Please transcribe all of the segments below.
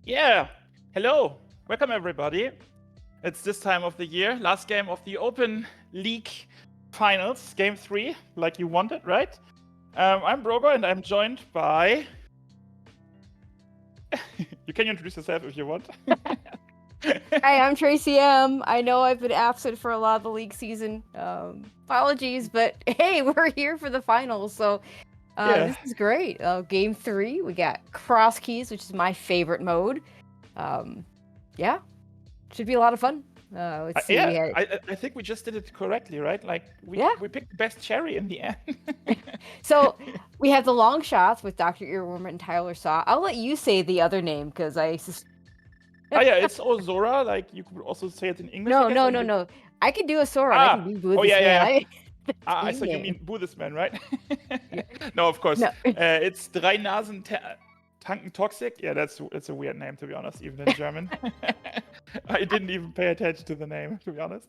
Yeah, hello, welcome everybody. It's this time of the year, last game of the Open League Finals, Game 3, like you wanted, right? I'm Brogo and I'm joined by... You can introduce yourself if you want. Hi, I'm Tracy M. I know I've been absent for a lot of the league season. Apologies, but hey, we're here for the finals, so Yeah. this is great. Game 3, we got cross keys, which is my favorite mode. Yeah, should be a lot of fun. Let's see. I think we just did it correctly, right? Like we picked the best cherry in the end. So we have the long shots with Dr. Earworm and Tyler Saw. I'll let you say the other name because Oh yeah, it's Ozora. Like you could also say it in English. No. I can do a Sora. I can do Boo yeah. So you mean Boo this man, right? Yeah. No, of course. No. It's Drei Nasen Tanken Toxic. Yeah, that's a weird name, to be honest, even in German. I didn't even pay attention to the name, to be honest.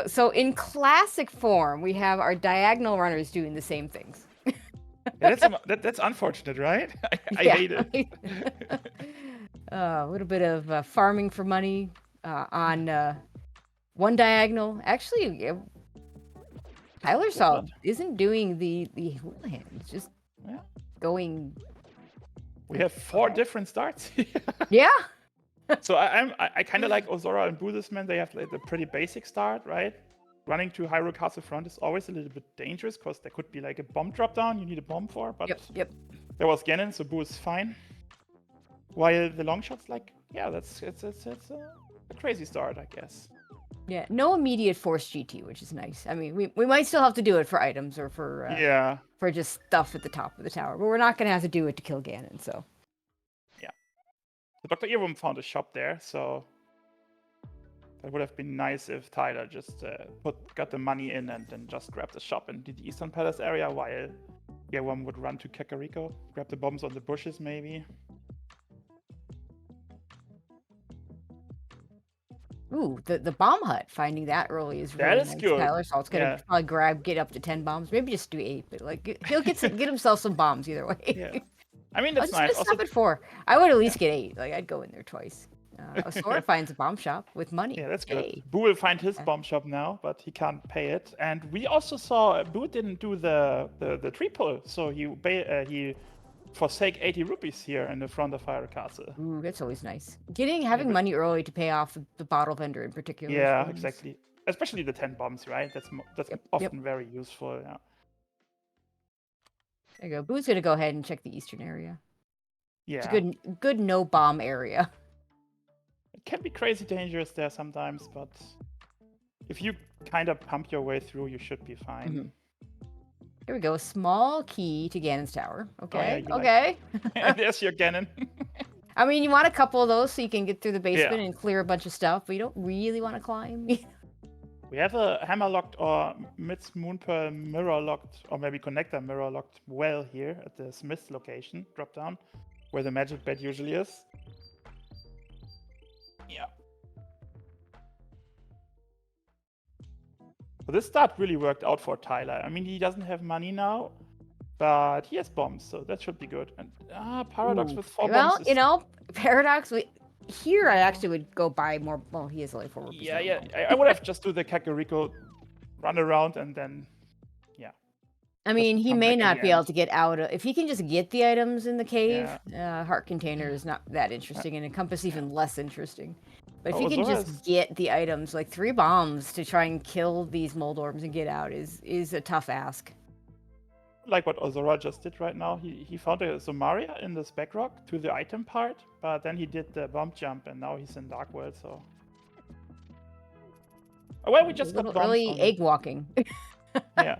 So in classic form, we have our diagonal runners doing the same things. Yeah, that's unfortunate, right? I hate it. A little bit of farming for money on one diagonal. Actually, Tyler Saw isn't doing the Houlihan. It's just going. We have 4 different starts. Yeah. So I kind of like Ozora and Buddhisman. They have like a pretty basic start, right? Running to Hyrule Castle front is always a little bit dangerous because there could be like a bomb drop down you need a bomb for, but Yep. There was Ganon, so Boo is fine. While the long shots, like, yeah, it's a crazy start, I guess. Yeah, no immediate force GT, which is nice. I mean, we might still have to do it for items or for just stuff at the top of the tower, but we're not gonna have to do it to kill Ganon. So yeah, so Dr. Earworm found a shop there, so that would have been nice if Tyler just got the money in and then just grabbed the shop in the Eastern Palace area, while Earworm would run to Kakariko, grab the bombs on the bushes maybe. Ooh, the bomb hut, finding that early is really nice. Good. Tyler Salt's gonna probably get up to 10 bombs, maybe just do 8, but like he'll get himself some bombs either way. Yeah, I mean that's nice. Just stop at 4. I would at least get 8. Like I'd go in there twice. Sora finds a bomb shop with money. Yeah, that's good. Boo will find his bomb shop now, but he can't pay it. And we also saw Boo didn't do the tree pull, so he forsake 80 rupees here in the front of Hyrule Castle. Ooh, that's always nice. Having money early to pay off the bottle vendor in particular. Yeah, exactly. Especially the 10 bombs, right? That's often very useful. Yeah. There you go. Boo's gonna go ahead and check the eastern area. Yeah. It's a good no bomb area. It can be crazy dangerous there sometimes, but if you kind of pump your way through, you should be fine. Mm-hmm. Here we go. A small key to Ganon's tower. Okay. Oh, yeah, okay. There's your Ganon. I mean, you want a couple of those so you can get through the basement and clear a bunch of stuff, but you don't really want to climb. We have a hammer-locked or Mids Moonpearl mirror-locked, or maybe connector mirror-locked well here at the Smith's location, drop down, where the magic bed usually is. Yeah. So this start really worked out for Tyler. I mean, he doesn't have money now, but he has bombs, so that should be good. And Paradox with 4 bombs. Well, Paradox, here I actually would go buy more. Well, he has only 4 rupees. Yeah. I would have just do the Kakariko run around and then, I mean, he may not be able to get out if he can just get the items in the cave. Heart Container is not that interesting, and Encompass even less interesting. But if you can just get the items, like 3 bombs to try and kill these Moldorbs and get out is a tough ask. Like what Ozora just did right now. He found a Zomaria in this back rock to the item part, but then he did the bomb jump and now he's in Dark World, so... Oh, well, we just got bombs really egg walking. Yeah.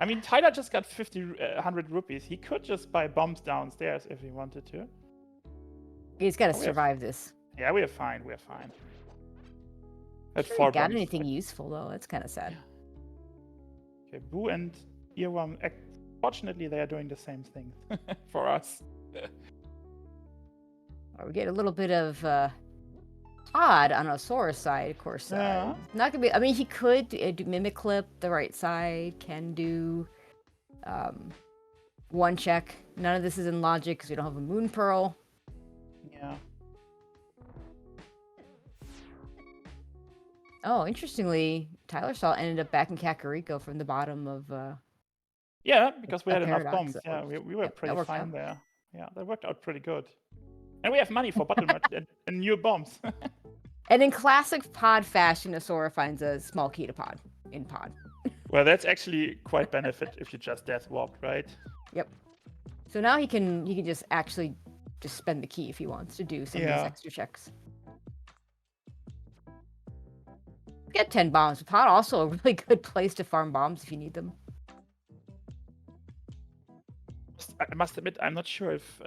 I mean, Tyler just got 100 rupees. He could just buy bombs downstairs if he wanted to. He's got to survive this. Yeah, we're fine. At sure 4 got anything useful, though. That's kind of sad. Okay, Boo and Earworm, fortunately, they are doing the same thing for us. We get a little bit of odd on Osora's side, of course. Not gonna be. I mean, he could do Mimic Clip the right side. Can do one check. None of this is in logic because we don't have a Moon Pearl. Yeah. Oh, interestingly, Tyler Salt ended up back in Kakariko from the bottom of Yeah, because we had enough Paradox. bombs. Yeah, we were Yep, that pretty worked fine out. there. Yeah, that worked out pretty good. And we have money for battle merch and new bombs. And in classic pod fashion, Asura finds a small key to pod in pod. Well, that's actually quite benefit if you just death walk, right? Yep. So now he can just actually just spend the key if he wants to do some of these extra checks. Get 10 bombs. Pod also a really good place to farm bombs if you need them. I must admit, I'm not sure if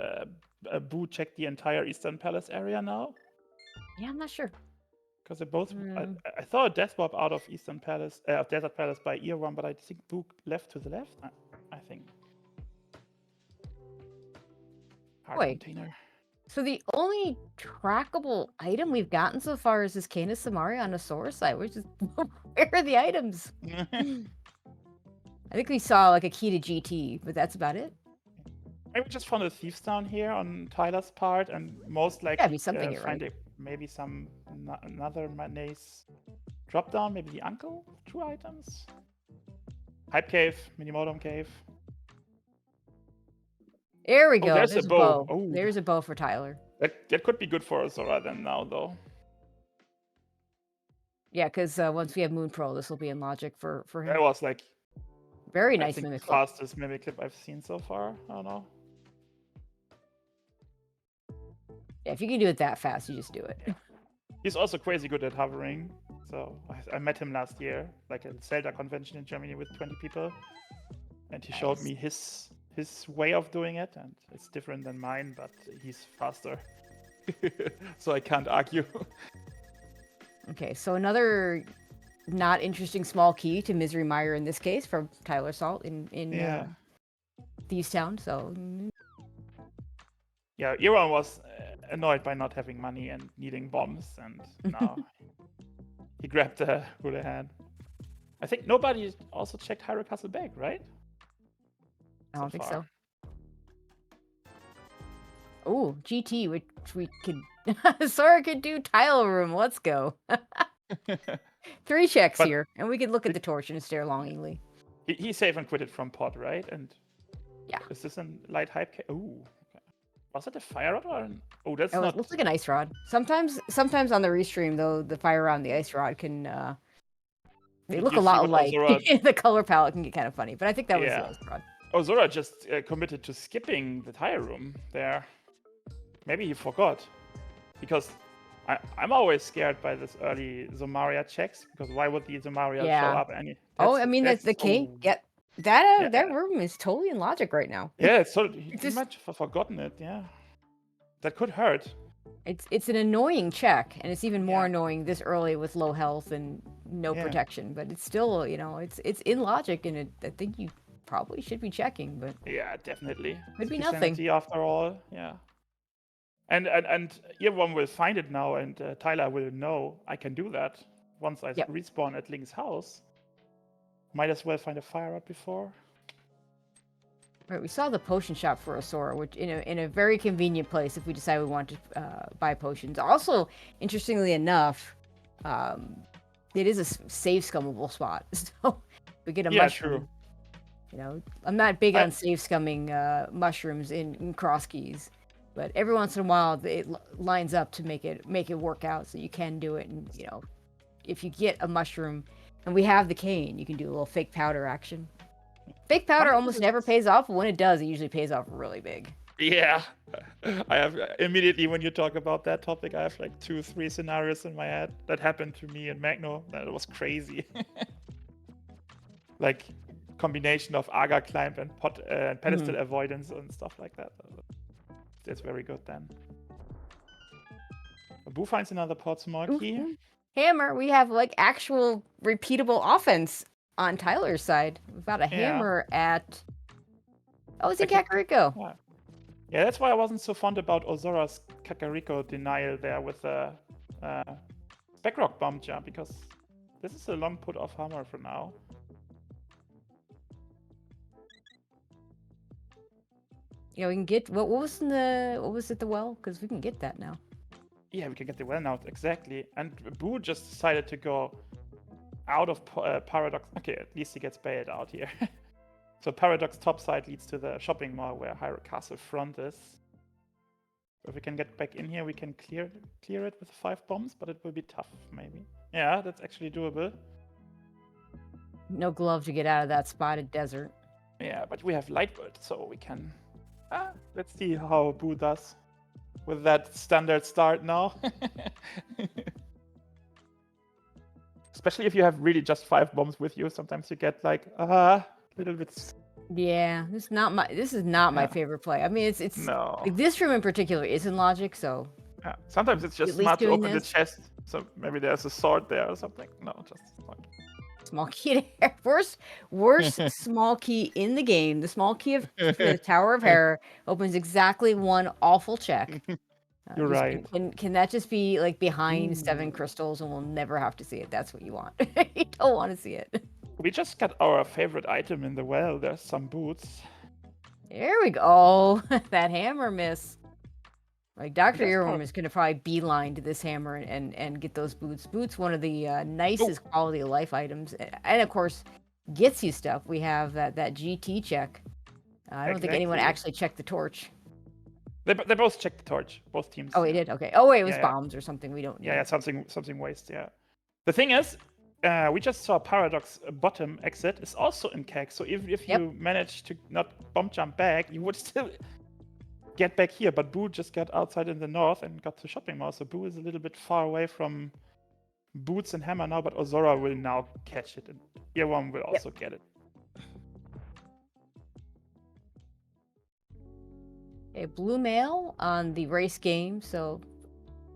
Boo checked the entire Eastern Palace area now. Yeah, I'm not sure. Because they both, I saw a death warp out of Eastern Palace, of Desert Palace by Ear One, but I think Boo left to the left. I think. Wait. Container. So the only trackable item we've gotten so far is this Canis Samaria on a Sora site, which is where are the items? I think we saw like a key to GT, but that's about it. Maybe just found a thieves down here on Tyler's part, and most likely be something here, find right? maybe another nice drop down, maybe the uncle, 2 items. Hype cave, Minimodom cave. There we go. There's a bow. Oh. There's a bow for Tyler. That could be good for Azora then now, though. Yeah, because once we have Moon Pro, this will be in logic for him. That was like very nice the mimic clip. fastest mimic clip I've seen so far. I don't know. Yeah, if you can do it that fast, you just do it. Yeah. He's also crazy good at hovering. So I met him last year, like a Zelda convention in Germany with 20 people, and he showed me his way of doing it, and it's different than mine, but he's faster. So I can't argue. Okay, so another not interesting small key to Misery Mire in this case from Tyler Salt in Thieves Town. So yeah, Iran was annoyed by not having money and needing bombs, and now he grabbed the Houlihan. I think nobody also checked Hyrule Castle Bag, right? I don't think so. Oh, GT, which we could... Sora could do tile room. Let's go. 3 checks here, and we could look at the torch and stare longingly. He save and quitted from pod, right? And yeah. Is this a light hype? Ooh. Okay. Was it a fire rod or an... Oh, that's not... It looks like an ice rod. Sometimes on the restream, though, the fire rod and the ice rod can... They look a lot alike. The color palette can get kind of funny, but I think that was the ice rod. Oh, Zora just committed to skipping the tire room there. Maybe he forgot. Because I'm always scared by this early Zomaria checks, because why would the Zomaria show up any... I mean, that's the key. That room is totally in logic right now. Yeah, so he might have forgotten it, yeah. That could hurt. It's an annoying check, and it's even more annoying this early with low health and no protection, but it's still, it's in logic, and I think you probably should be checking, but... Yeah, definitely. Could be nothing. After all, yeah. And everyone will find it now, and Tyler will know I can do that once I respawn at Link's house. Might as well find a fire rod before. Right, we saw the potion shop for Asura, which in a very convenient place if we decide we want to buy potions. Also, interestingly enough, it is a save scummable spot, so we get a mushroom. True. I'm not big on save scumming mushrooms in cross keys. But every once in a while, it lines up to make it work out, so you can do it. And if you get a mushroom, and we have the cane, you can do a little fake powder action. Fake powder almost never pays off, but when it does, it usually pays off really big. Yeah, I have immediately when you talk about that topic, I have like 2-3 scenarios in my head that happened to me in Magno. That was crazy. Like combination of Aga climb and pedestal avoidance and stuff like that. That's very good then. Boo finds another pod small key. Hammer, we have like actual repeatable offense on Tyler's side. We've got a hammer at... Oh, it's in Kakariko. Yeah, that's why I wasn't so fond about Ozora's Kakariko denial there with the Backrock bomb jump, because this is a long put off hammer for now. Yeah, we can get what was in the what was at the well? Because we can get that now. Yeah, we can get the well now, exactly. And Boo just decided to go out of Paradox. Okay, at least he gets bailed out here. So Paradox top side leads to the shopping mall where Hyrule Castle front is. If we can get back in here, we can clear it with 5 bombs, but it will be tough, maybe. Yeah, that's actually doable. No glove to get out of that spotted desert. Yeah, but we have Lightbird, so we can... let's see how Boo does with that standard start now. Especially if you have really just 5 bombs with you, sometimes you get like a little bit. Yeah, this is not my favorite play. I mean, it's no. Like, this room in particular isn't logic, so yeah. Sometimes it's just smart to open the chest, so maybe there's a sword there or something. No, just small key to hair. Worst small key in the game. The small key of the Tower of Hair opens exactly one awful check. You're right. Can that just be like behind 7 crystals and we'll never have to see it? That's what you want. You don't want to see it. We just got our favorite item in the well. There's some boots. There we go. Oh, that hammer miss. Like Dr. Earworm is going to probably beeline to this hammer and get those boots. Boots, one of the nicest quality of life items. And of course, gets you stuff. We have that GT check. I don't think anyone actually checked the torch. They both checked the torch, both teams. Oh, they did? Okay. Oh, wait, it was bombs or something. We don't know. Yeah, something waste, yeah. The thing is, we just saw Paradox bottom exit is also in keg. So if you manage to not bomb jump back, you would still get back here. But Boo just got outside in the north and got to shopping mall. So Boo is a little bit far away from Boots and Hammer now, but Ozora will now catch it. And Earworm will also get it. A blue mail on the race game. So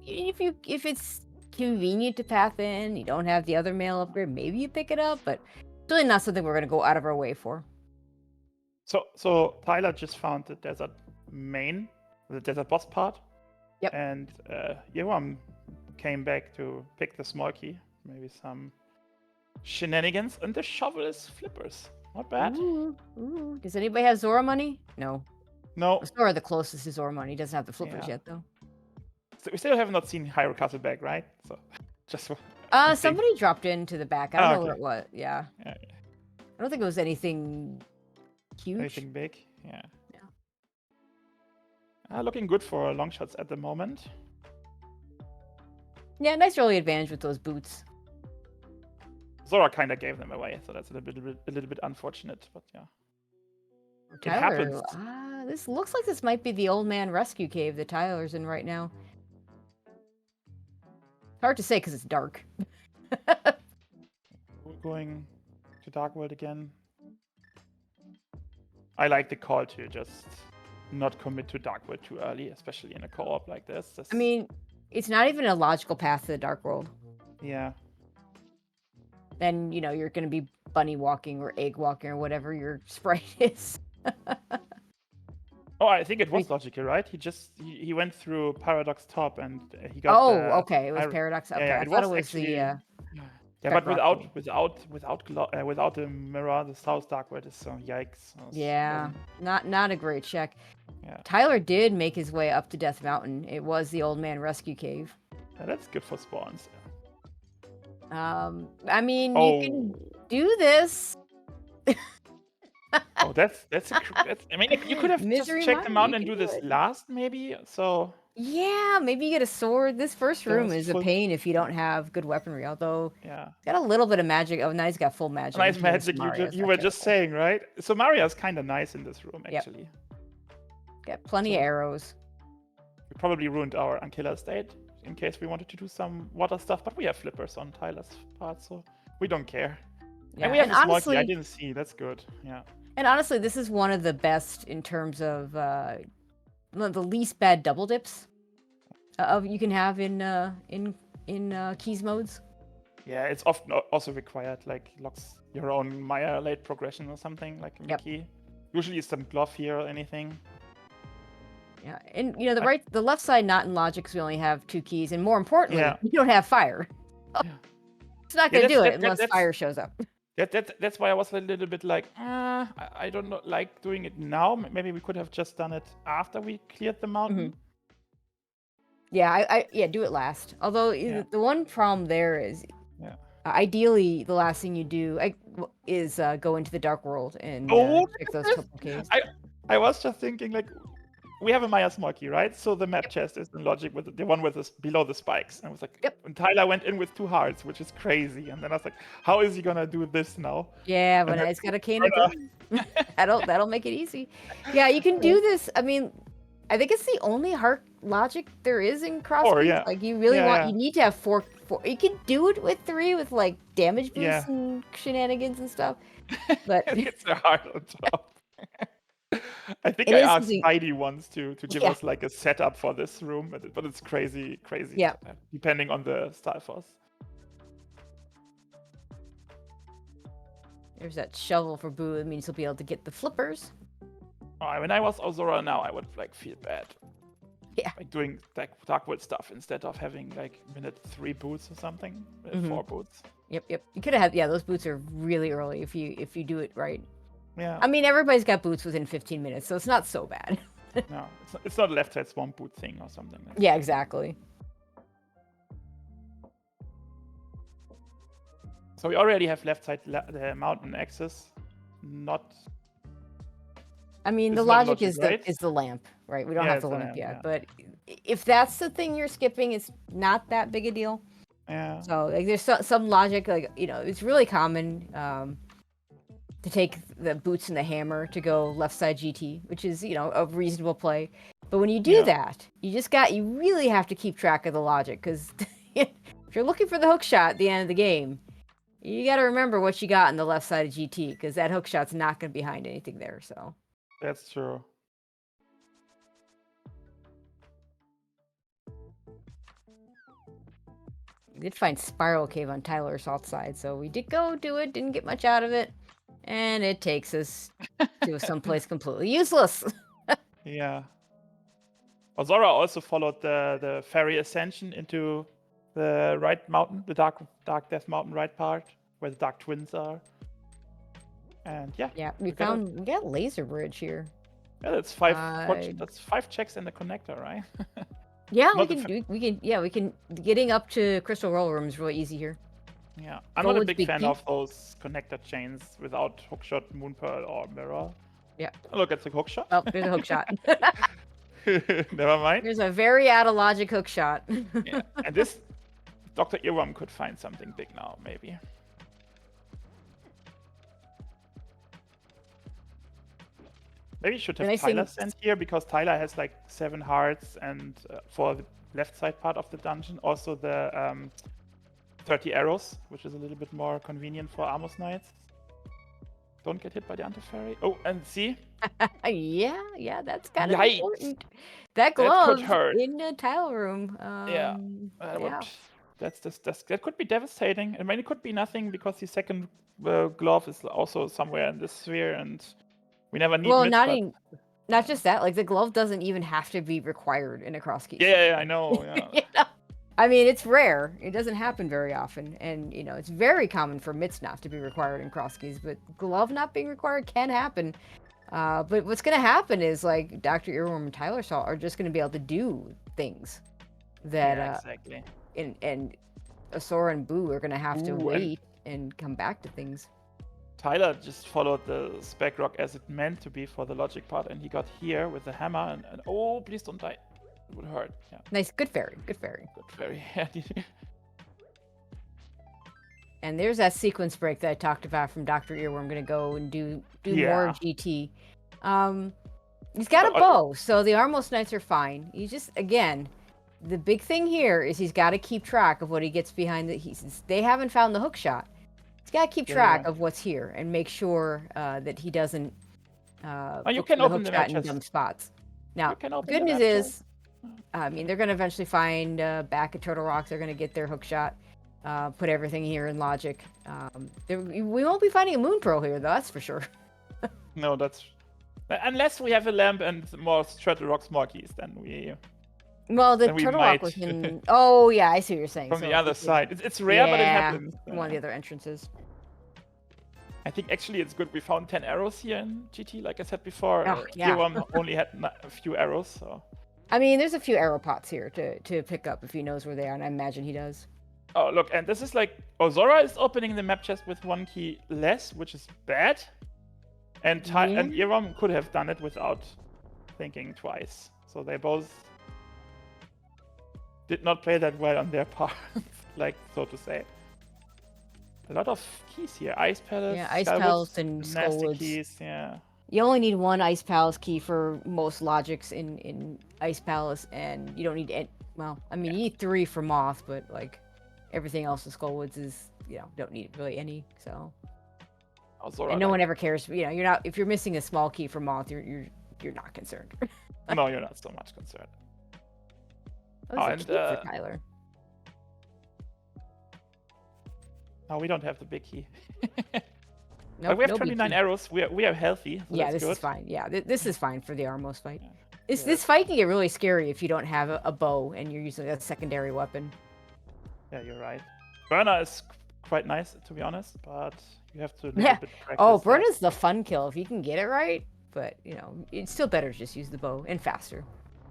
if it's convenient to path in, you don't have the other mail upgrade, maybe you pick it up, but it's really not something we're going to go out of our way for. So Tyler just found the desert main, the desert boss part. Yep. And Earworm came back to pick the small key, maybe some shenanigans, and the shovel is flippers. Not bad. Ooh. Does anybody have Zora money? No. Zora the closest to Zora money. Doesn't have the flippers yet, though. So we still have not seen Hyrule Castle back, right? So just somebody dropped into the back. I don't know what it was. Yeah. I don't think it was anything huge. Anything big? Yeah. Looking good for Longshots at the moment. Yeah, nice early advantage with those boots. Zora kind of gave them away, so that's a little bit unfortunate, but yeah. Tyler, it happens. This looks like this might be the old man rescue cave that Tyler's in right now. Hard to say because it's dark. We're going to Dark World again. I like the call to just not commit to Dark World too early, especially in a co-op like this. I mean, it's not even a logical path to the Dark World. Yeah. Then, you're going to be bunny walking or egg walking or whatever your sprite is. Oh, I think it was logical, right? He went through Paradox top and he got. Okay, it was Paradox. Okay, I thought it was actually, yeah, but without the mirror, the South Dark World is so yikes. Yeah, not a great check. Yeah. Tyler did make his way up to Death Mountain. It was the old man rescue cave. Yeah, that's good for spawns. I mean, you can do this. I mean, you could have just checked them out and do this last, maybe. So yeah, maybe you get a sword. This first room is a pain if you don't have good weaponry. Although, got a little bit of magic. Oh, now he's got full magic. Nice magic. You were just saying, right? So Maria's kind of nice in this room, actually. Got plenty of arrows. We probably ruined our Ankilla state in case we wanted to do some water stuff, but we have flippers on Tyler's part, so we don't care. Yeah. And we have a small key. I didn't see. That's good. Yeah. And honestly, this is one of the best in terms of one of the least bad double dips you can have in keys modes. Yeah, it's often also required, like locks your own Maya late progression or something like in the key. Usually it's some glove here or anything. Yeah, and the left side not in logic because we only have 2 keys, and more importantly, you don't have fire. It's not going to do it unless fire shows up. That's why I was a little bit like, I don't know, like doing it now. Maybe we could have just done it after we cleared the mountain. Yeah, yeah, do it last. Although the one problem there is, ideally, the last thing you do is go into the dark world and check those couple caves. I was just thinking, like, we have a Maya small key, right? So the map chest is in logic with the one with this below the spikes. And I was like, and Tyler went in with 2 hearts, which is crazy. And then I was like, how is he gonna do this now? Yeah, but now he's got a cane of boom. That'll make it easy. Yeah, you can do this. I mean, I think it's the only heart logic there is in crossbows. Like you really you need to have 4. You can do it with 3 with like damage boosts and shenanigans and stuff. But it's a heart on top. I think I asked Heidi once to give us like a setup for this room, but it's crazy. Yeah. Depending on the style force. There's that shovel for Boo. It means he'll be able to get the flippers. When I was Ozora now, I would like feel bad. Yeah. Like doing like Darkwood stuff instead of having like minute 3 boots or something. 4 boots. Yep. You could have those boots are really early if you do it right. Yeah. I mean, everybody's got boots within 15 minutes, so it's not so bad. No, it's not a left side swamp boot thing or something. Like yeah, exactly. So we already have left side mountain access. Not. I mean, the logic is the lamp, right? We don't have the lamp yet, but if that's the thing you're skipping, it's not that big a deal. Yeah. So like, there's some logic, like it's really common to take the boots and the hammer to go left side GT, which is a reasonable play. But when you do that, you really have to keep track of the logic, because if you're looking for the hook shot at the end of the game, you got to remember what you got on the left side of GT, because that hook shot's not going to be behind anything there. So that's true. We did find Spiral Cave on Tyler's south side, so we did go do it. Didn't get much out of it. And it takes us to someplace completely useless. Yeah. Ozora also followed the ferry ascension into the right mountain, the Dark Death Mountain right part, where the Dark Twins are. And we got Laser Bridge here. Yeah, that's 5. That's 5 checks in the connector, right? Yeah, we can. Getting up to Crystal Roll Room is really easy here. Yeah, I'm not a big fan of those connector chains without hookshot, moonpearl, or mirror. Yeah. Oh, look, it's a hookshot. Oh, there's a hookshot. Never mind. There's a very out of logic hookshot. Yeah, and this Dr. Earworm could find something big now, maybe. Maybe you should have Tyler sent here, because Tyler has like 7 hearts, and for the left side part of the dungeon, also the 30 arrows, which is a little bit more convenient for Amos Knights. Don't get hit by the anti-fairy. Oh, and see? yeah, that's kind of important. That glove in the tile room. That could be devastating. I mean, it could be nothing, because the second glove is also somewhere in this sphere, and we never need. Well, not just that. Like, the glove doesn't even have to be required in a cross key. Yeah, I know. Yeah. I mean, it's rare. It doesn't happen very often, and it's very common for mitts not to be required in cross keys, but glove not being required can happen. But what's going to happen is, like, Dr. Earworm and Tyler Saw are just going to be able to do things that exactly. And Asura and Boo are going to have to wait and come back to things. Tyler just followed the spec rock as it meant to be for the logic part, and he got here with the hammer, and oh, please don't die. It would hurt. Yeah. Nice. Good fairy. And there's that sequence break that I talked about from Dr. Earworm. I'm going to go and do more GT. He's got a bow, so the Armos Knights are fine. He just, again, the big thing here is he's got to keep track of what he gets behind they haven't found the hook shot. He's got to keep track of what's here and make sure that he doesn't you can open the shot in dumb spots. Now, the good news is, I mean, they're going to eventually find back at Turtle Rock. They're going to get their hook shot, put everything here in logic. We won't be finding a moon pearl here, though, that's for sure. No, that's... Unless we have a lamp and more Turtle Rock small keys, then we... Well, the Turtle Rock was in... Oh, yeah, I see what you're saying. From the other side. It's rare, but it happens. One of the other entrances. I think actually it's good we found 10 arrows here in GT, like I said before. Oh, yeah. Earworm only had a few arrows, so... I mean, there's a few arrow pots here to pick up if he knows where they are, and I imagine he does. Oh, look, and this is like... Ozora is opening the map chest with 1 key less, which is bad. And Earworm could have done it without thinking twice. So they both did not play that well on their part, like, so to say. A lot of keys here. Ice Palace, yeah, Ice Palace and Skullwoods. Keys, yeah. You only need 1 Ice Palace key for most logics in Ice Palace, and you don't need any, well, I mean, you need 3 for Moth, but like everything else in Skullwoods is, you know, don't need really any. So, and no one ever cares. You know, you're not, if you're missing a small key for Moth, you're not concerned. No, you're not so much concerned. And for Tyler. No, we don't have the big key. No, but we have 29 arrows. We are healthy. So yeah, this is fine. Yeah, this is fine for the Armos fight. Yeah. This fight can get really scary if you don't have a bow and you're using a secondary weapon. Yeah, you're right. Burner is quite nice, to be honest, but you have to. Yeah. Oh, Burner's the fun kill if you can get it right. But you know, it's still better to just use the bow and faster.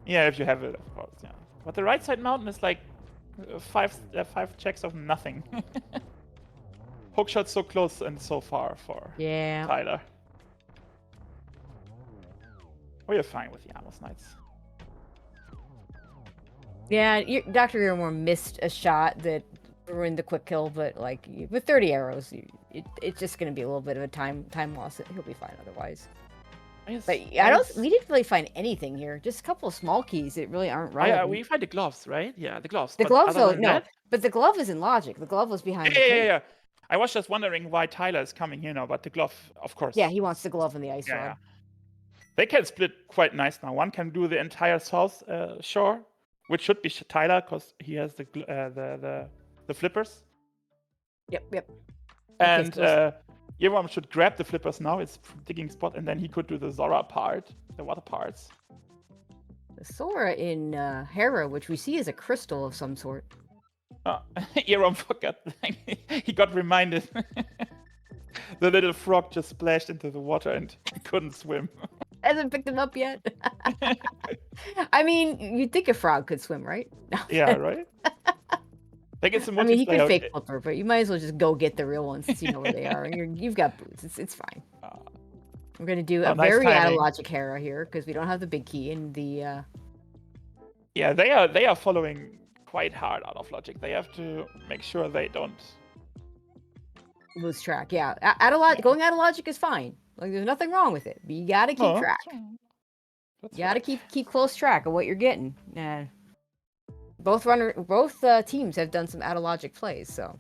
Yeah, if you have it, of course. Yeah. But the right side mountain is like 5 checks of nothing. Hook shot so close and so far for Tyler. We're fine with the Amos Knights. Yeah, Dr. Earworm missed a shot that ruined the quick kill, but like with 30 arrows, it's just going to be a little bit of a time loss. He'll be fine otherwise. But we didn't really find anything here. Just a couple of small keys that really aren't right. Yeah, we find the gloves, right? Yeah, the gloves. The gloves, though, no. But the glove is in logic. The glove was behind. Yeah. I was just wondering why Tyler is coming here now, but the glove, of course. Yeah, he wants the glove and the ice rod. Yeah. They can split quite nice now. One can do the entire south shore, which should be Tyler because he has the flippers. Yep. And Earworm should grab the flippers now. It's digging spot, and then he could do the Zora part, the water parts. The Sora in Hera, which we see as a crystal of some sort. Earworm forgot. He got reminded. The little frog just splashed into the water and couldn't swim. Hasn't picked him up yet. I mean, you'd think a frog could swim, right? Yeah, right? I mean, he could fake flipper, but you might as well just go get the real ones since you know where they are. You've got boots. It's fine. We're going to do a very out of logic Hera here because we don't have the big key in the... Yeah, they are following quite hard out of logic. They have to make sure they don't lose track. Yeah, going out of logic is fine. Like there's nothing wrong with it. But you got to keep track. You got to keep close track of what you're getting. Both teams have done some out of logic plays. So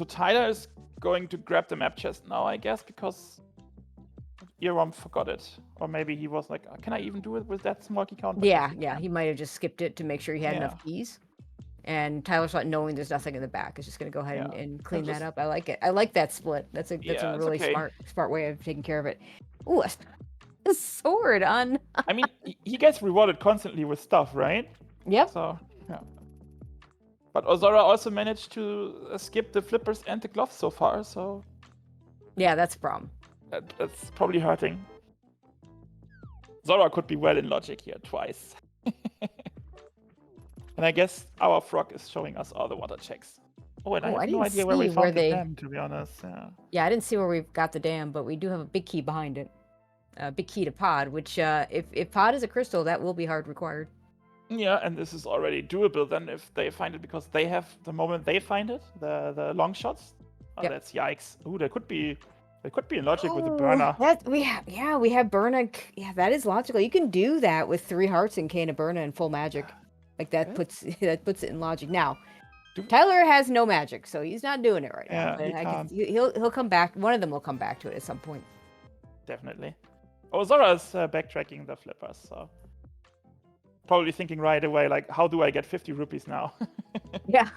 Tyler is going to grab the map chest now, I guess, because Earworm forgot it, or maybe he was like, "Can I even do it with that small key count?" Yeah. He might have just skipped it to make sure he had enough keys. And Tyler's not knowing there's nothing in the back. Is just going to go ahead and clean that up. I like it. I like that split. That's a really smart way of taking care of it. Ooh, a sword on. I mean, he gets rewarded constantly with stuff, right? Yep. So, yeah. But Ozora also managed to skip the flippers and the gloves so far, so... Yeah, that's a problem. That's probably hurting. Zora could be well in logic here twice. And I guess our frog is showing us all the water checks. Oh, and I have no idea where we found the dam, to be honest. Yeah, I didn't see where we got the dam, but we do have a big key behind it. A big key to pod, which if pod is a crystal, that will be hard required. Yeah, and this is already doable then if they find it, because they have, the moment they find it, the long shots. Oh, that's yikes. Ooh, there could be in logic with the burner. We have burner. Yeah, that is logical. You can do that with 3 hearts and Cane of Burner and full magic. Like that puts it in logic. Now, Tyler has no magic, so he's not doing it right now. But he'll come back. One of them will come back to it at some point. Definitely. Oh, Zora's backtracking the flippers, so probably thinking right away, like, how do I get 50 rupees now? Yeah.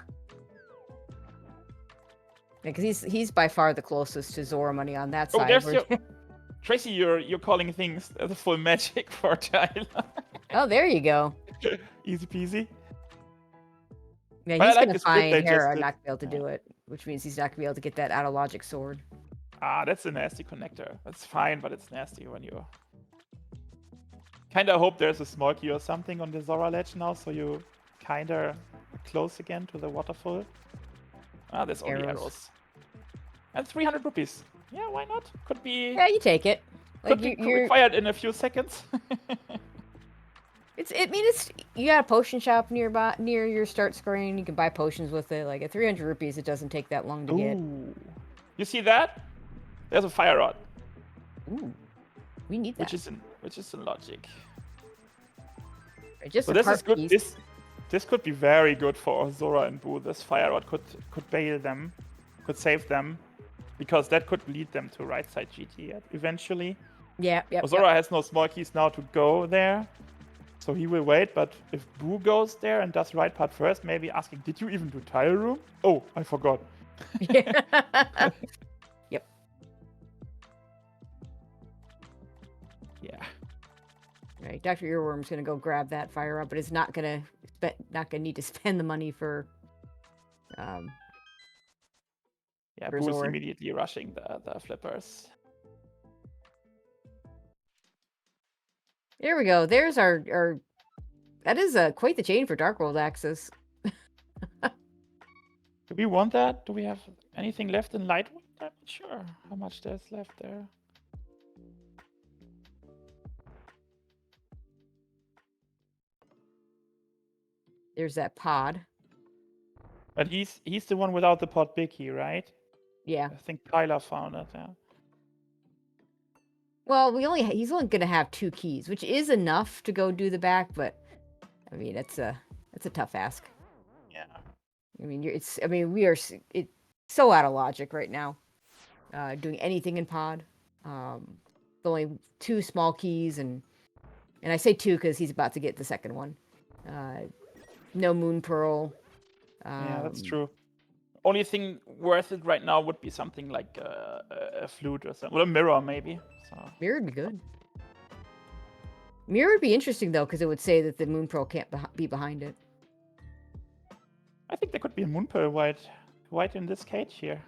Because he's by far the closest to Zora money on that side. There's Tracy, you're calling things the full magic for Tyler. Oh, there you go. Easy peasy. Yeah, he's going to find Hera and not be able to do it, which means he's not going to be able to get that out of logic sword. Ah, that's a nasty connector. That's fine, but it's nasty when you... Kinda hope there's a small key or something on the Zora ledge now, so you kinda close again to the waterfall. Ah, there's only arrows. And 300 rupees. Yeah, why not? Could be... Yeah, you take it. Could be required in a few seconds. It's you got a potion shop near your start screen. You can buy potions with it. Like at 300 rupees, it doesn't take that long to get. You see that? There's a fire rod. Ooh, we need that. Which is in logic. Right, just so this is good. This could be very good for Zora and Boo. This fire rod could bail them, could save them, because that could lead them to right side GT eventually. Yeah. Zora has no small keys now to go there. So he will wait, but if Boo goes there and does right part first, maybe asking, did you even do tile room? Oh, I forgot. Yeah. Yep. Yeah. Right, Dr. Earworm's gonna go grab that fire up, but it's not gonna need to spend the money for. Yeah, Boo's immediately rushing the flippers. There we go. There's our that is quite the chain for Dark World access. Do we want that? Do we have anything left in Lightwood? I'm not sure how much there's left there. There's that pod. But he's the one without the pod biggie, right? Yeah. I think Tyler found it, yeah. Well, he's only gonna have 2 keys, which is enough to go do the back, but I mean that's a tough ask. Yeah. I mean it's so out of logic right now. Doing anything in pod. Only 2 small keys and I say 2 because he's about to get the second one. No Moon Pearl. Yeah, that's true. Only thing worth it right now would be something like a flute or something. Or a mirror, maybe. So. Mirror would be good. Mirror would be interesting, though, because it would say that the Moon Pearl can't be behind it. I think there could be a Moon Pearl white in this cage here.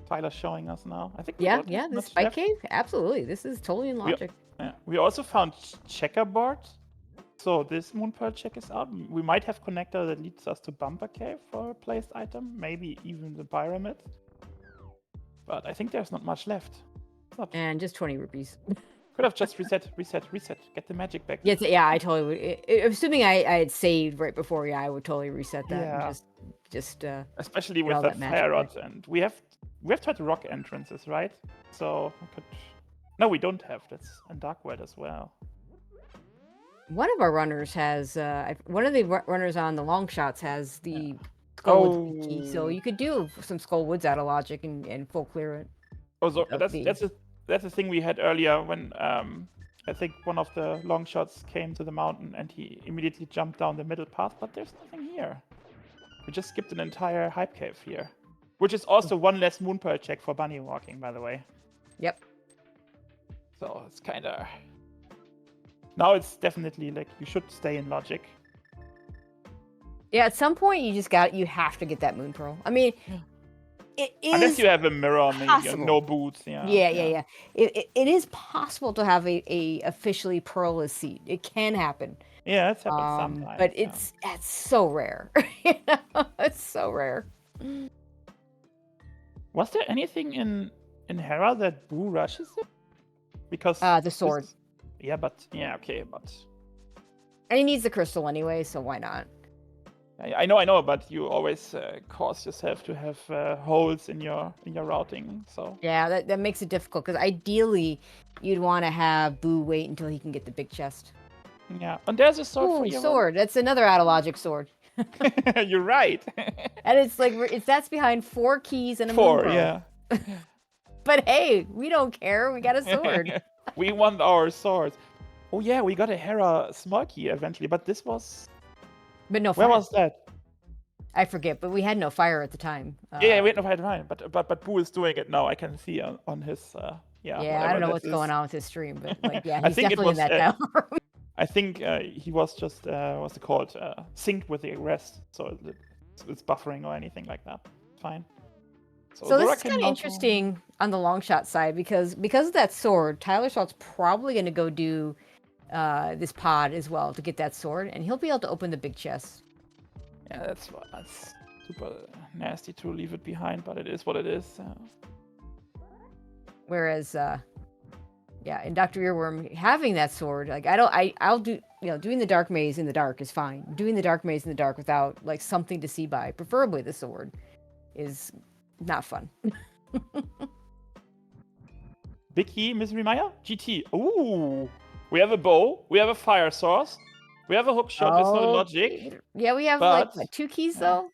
Tyler's showing us now. I think. Yeah, the spike cave? Absolutely. This is totally in logic. We also found checkerboard. So this Moon Pearl check is out. We might have connector that leads us to Bumper Cave for a placed item. Maybe even the Pyramid. But I think there's not much left. And just 20 rupees. Could have just reset. Get the magic back. Yeah, I totally would. Assuming I had saved right before, I would totally reset that. Yeah. And just especially with that fire rod. And we have tried to rock entrances, right? So we could... No, we don't have. That's in Dark World as well. One of our runners has one of the runners on the Longshots has the Skullwoods key, so you could do some Skullwoods out of logic and full clear it. Oh, so that's the thing we had earlier when I think one of the Longshots came to the mountain and he immediately jumped down the middle path, but there's nothing here. We just skipped an entire hype cave here, which is also one less Moon Pearl check for bunny walking, by the way. Yep. So it's kind of... Now it's definitely like you should stay in logic. Yeah, at some point you have to get that Moon Pearl. I mean, it is unless you have a mirror, maybe no boots. Yeah. It is possible to have a officially pearlless seat. It can happen. Yeah, it's happened sometimes. But it's so rare. It's so rare. Was there anything in Hera that Boo rushes it? Because the sword. But and he needs the crystal anyway, so why not? I know, but you always cause yourself to have holes in your routing. So yeah, that makes it difficult because ideally you'd want to have Boo wait until he can get the big chest. Yeah, and there's a sword for you. Sword. That's another out of logic sword. You're right. And it's like that's behind 4 keys and a Moon Pearl. Yeah. But hey, we don't care. We got a sword. We want our swords. Oh yeah, we got a Hera small key eventually, but this was... But no fire. Where was that? I forget, but we had no fire at the time. We had no fire at the time, but Boo is doing it now. I can see on his... Yeah, I don't know what's going on with his stream, but like, yeah, he's definitely in that down room. I think he was just, what's it called, synced with the rest, so it's buffering or anything like that. Fine. So this is kind of interesting on the long shot side because of that sword, Tyler Salt's probably going to go do this pod as well to get that sword, and he'll be able to open the big chest. Yeah, that's super nasty to leave it behind, but it is what it is. Whereas, yeah, in Dr. Earworm, having that sword, like I'll do, doing the dark maze in the dark is fine. Doing the dark maze in the dark without like something to see by, preferably the sword, is not fun. Big key, Miss Meyer? GT. Ooh, we have a bow. We have a fire source. We have a hook shot. It's not logic. Yeah, we have like what, 2 keys though.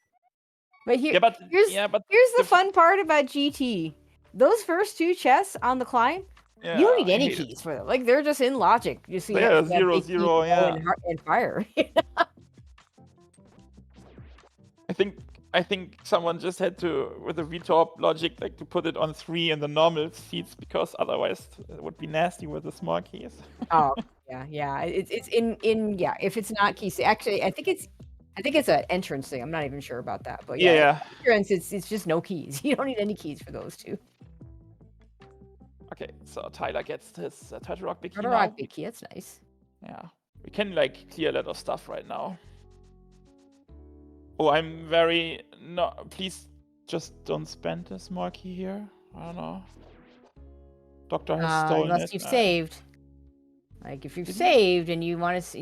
But here's the fun part about GT. Those first 2 chests on the climb, you don't need any keys for them. Like they're just in logic. You see, 0, 0, and fire. I think someone just had to, with the VTOP logic, like to put it on 3 in the normal seats because otherwise it would be nasty with the small keys. Oh yeah. It's in yeah. If it's not keys, actually, I think it's an entrance thing. I'm not even sure about that, but yeah. Entrance, it's just no keys. You don't need any keys for those 2. Okay, so Tyler gets his Turtle Rock big key. Turtle Rock big key, that's nice. Yeah, we can like clear a lot of stuff right now. Oh, I'm very please just don't spend the small key here. I don't know. Doctor has stolen unless it. You've saved. Like if you've saved and you want to,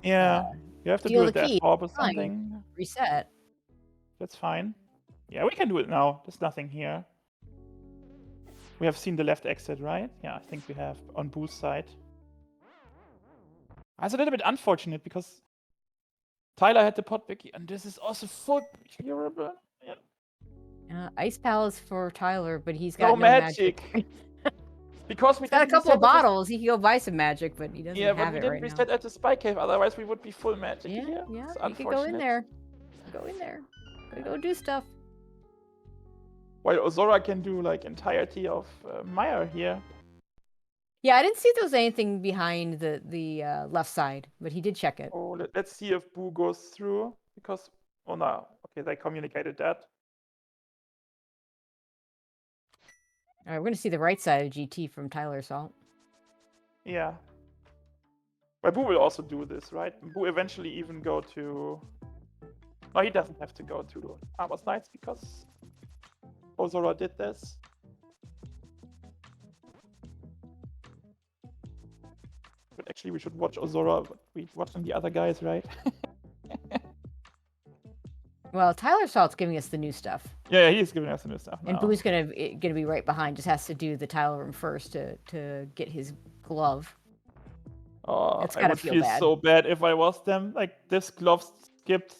yeah, you have to do a death orb or fine. something. Reset. That's fine. Yeah, we can do it now. There's nothing here. We have seen the left exit, right? Yeah, I think we have on Boo's side. It's a little bit unfortunate because Tyler had the pot picky, and this is also full curable. Yeah. Ice Palace for Tyler, but he's got no magic. Because he's got a couple of bottles, he can go buy some magic, but he doesn't have it right now. Yeah, but we didn't reset at the spy cave, otherwise we would be full magic here. Yeah, you could go in there. Go in there. Go do stuff. While Ozora can do like entirety of Meyer here. Yeah, I didn't see if there was anything behind the left side, but he did check it. Oh, let's see if Boo goes through because no, okay, they communicated that. All right, we're gonna see the right side of GT from Tyler Salt. Yeah. But Boo will also do this, right? Boo eventually even go to. No, he doesn't have to go to Armor's Knights because Ozora did this. But actually, we should watch Ozora, but we watching the other guys, right? Well, Tyler Salt's giving us the new stuff. Yeah, he's giving us the new stuff now. And Boo's gonna be right behind. Just has to do the Tyler room first to get his glove. Oh, I would feel so bad if I was them. Like this glove skipped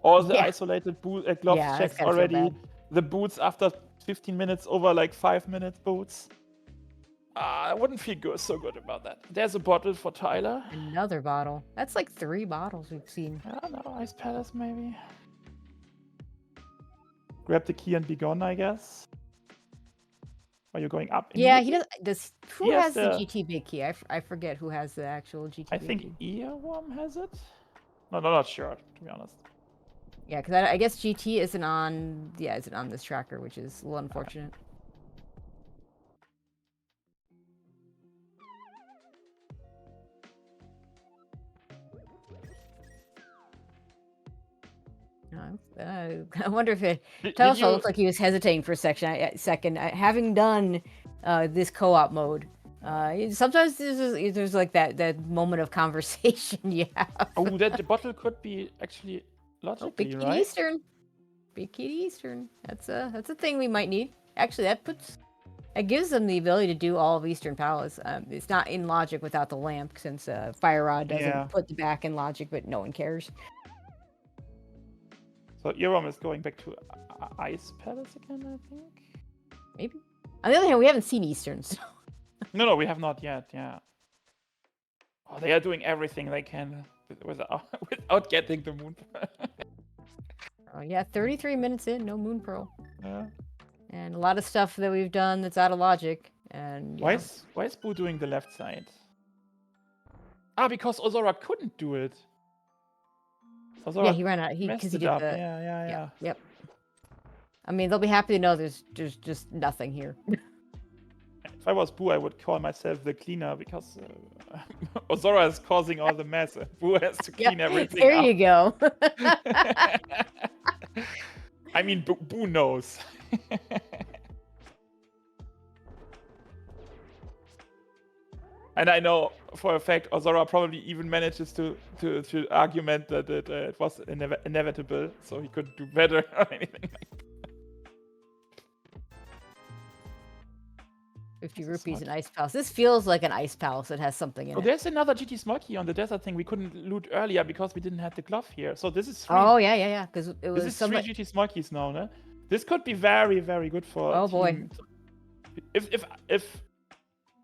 all the isolated glove checks already. The boots after 15 minutes over like 5 minutes boots. I wouldn't feel so good about that. There's a bottle for Tyler. Another bottle. That's like 3 bottles we've seen. I don't know, Ice Palace maybe. Grab the key and be gone, I guess. Are you going up? Yeah, he does. Who has the GT big key? I forget who has the actual GT I big think key. Earworm has it. No, not sure, to be honest. Yeah, because I guess GT isn't on. Yeah, isn't on this tracker, which is a little unfortunate. I wonder if it. Tyler looked like he was hesitating for a second. Having done this co-op mode, sometimes there's like that moment of conversation you have. Oh, the bottle could be actually logically Big Key right. Eastern. Big Key Eastern. That's a thing we might need. Actually, that gives them the ability to do all of Eastern Palace. It's not in logic without the lamp, since Fire Rod doesn't put the back in logic, but no one cares. So Earworm is going back to Ice Palace again, I think. Maybe. On the other hand, we haven't seen Eastern. So. No, we have not yet. Yeah. Oh, they are doing everything they can without getting the moon. Oh yeah, 33 minutes in, no moon pearl. Yeah. And a lot of stuff that we've done that's out of logic. And why is Boo doing the left side? Because Ozora couldn't do it. Yeah, he ran out. Because he did up. the. Yeah. Yep. I mean, they'll be happy to know there's just nothing here. If I was Boo, I would call myself the cleaner because Ozora is causing all the mess and Boo has to clean everything there up. you go. I mean, Boo knows. And I know for a fact Ozora probably even manages to argument that it was inevitable, so he could do better or anything like that. 50 rupees in Ice Palace. This feels like an Ice Palace that has something in it. There's another GT small key on the desert thing we couldn't loot earlier because we didn't have the glove here. So this is 3. Oh, yeah. Because it was this is 3 GT small keys now, no? This could be very, very good for Oh, team. boy. If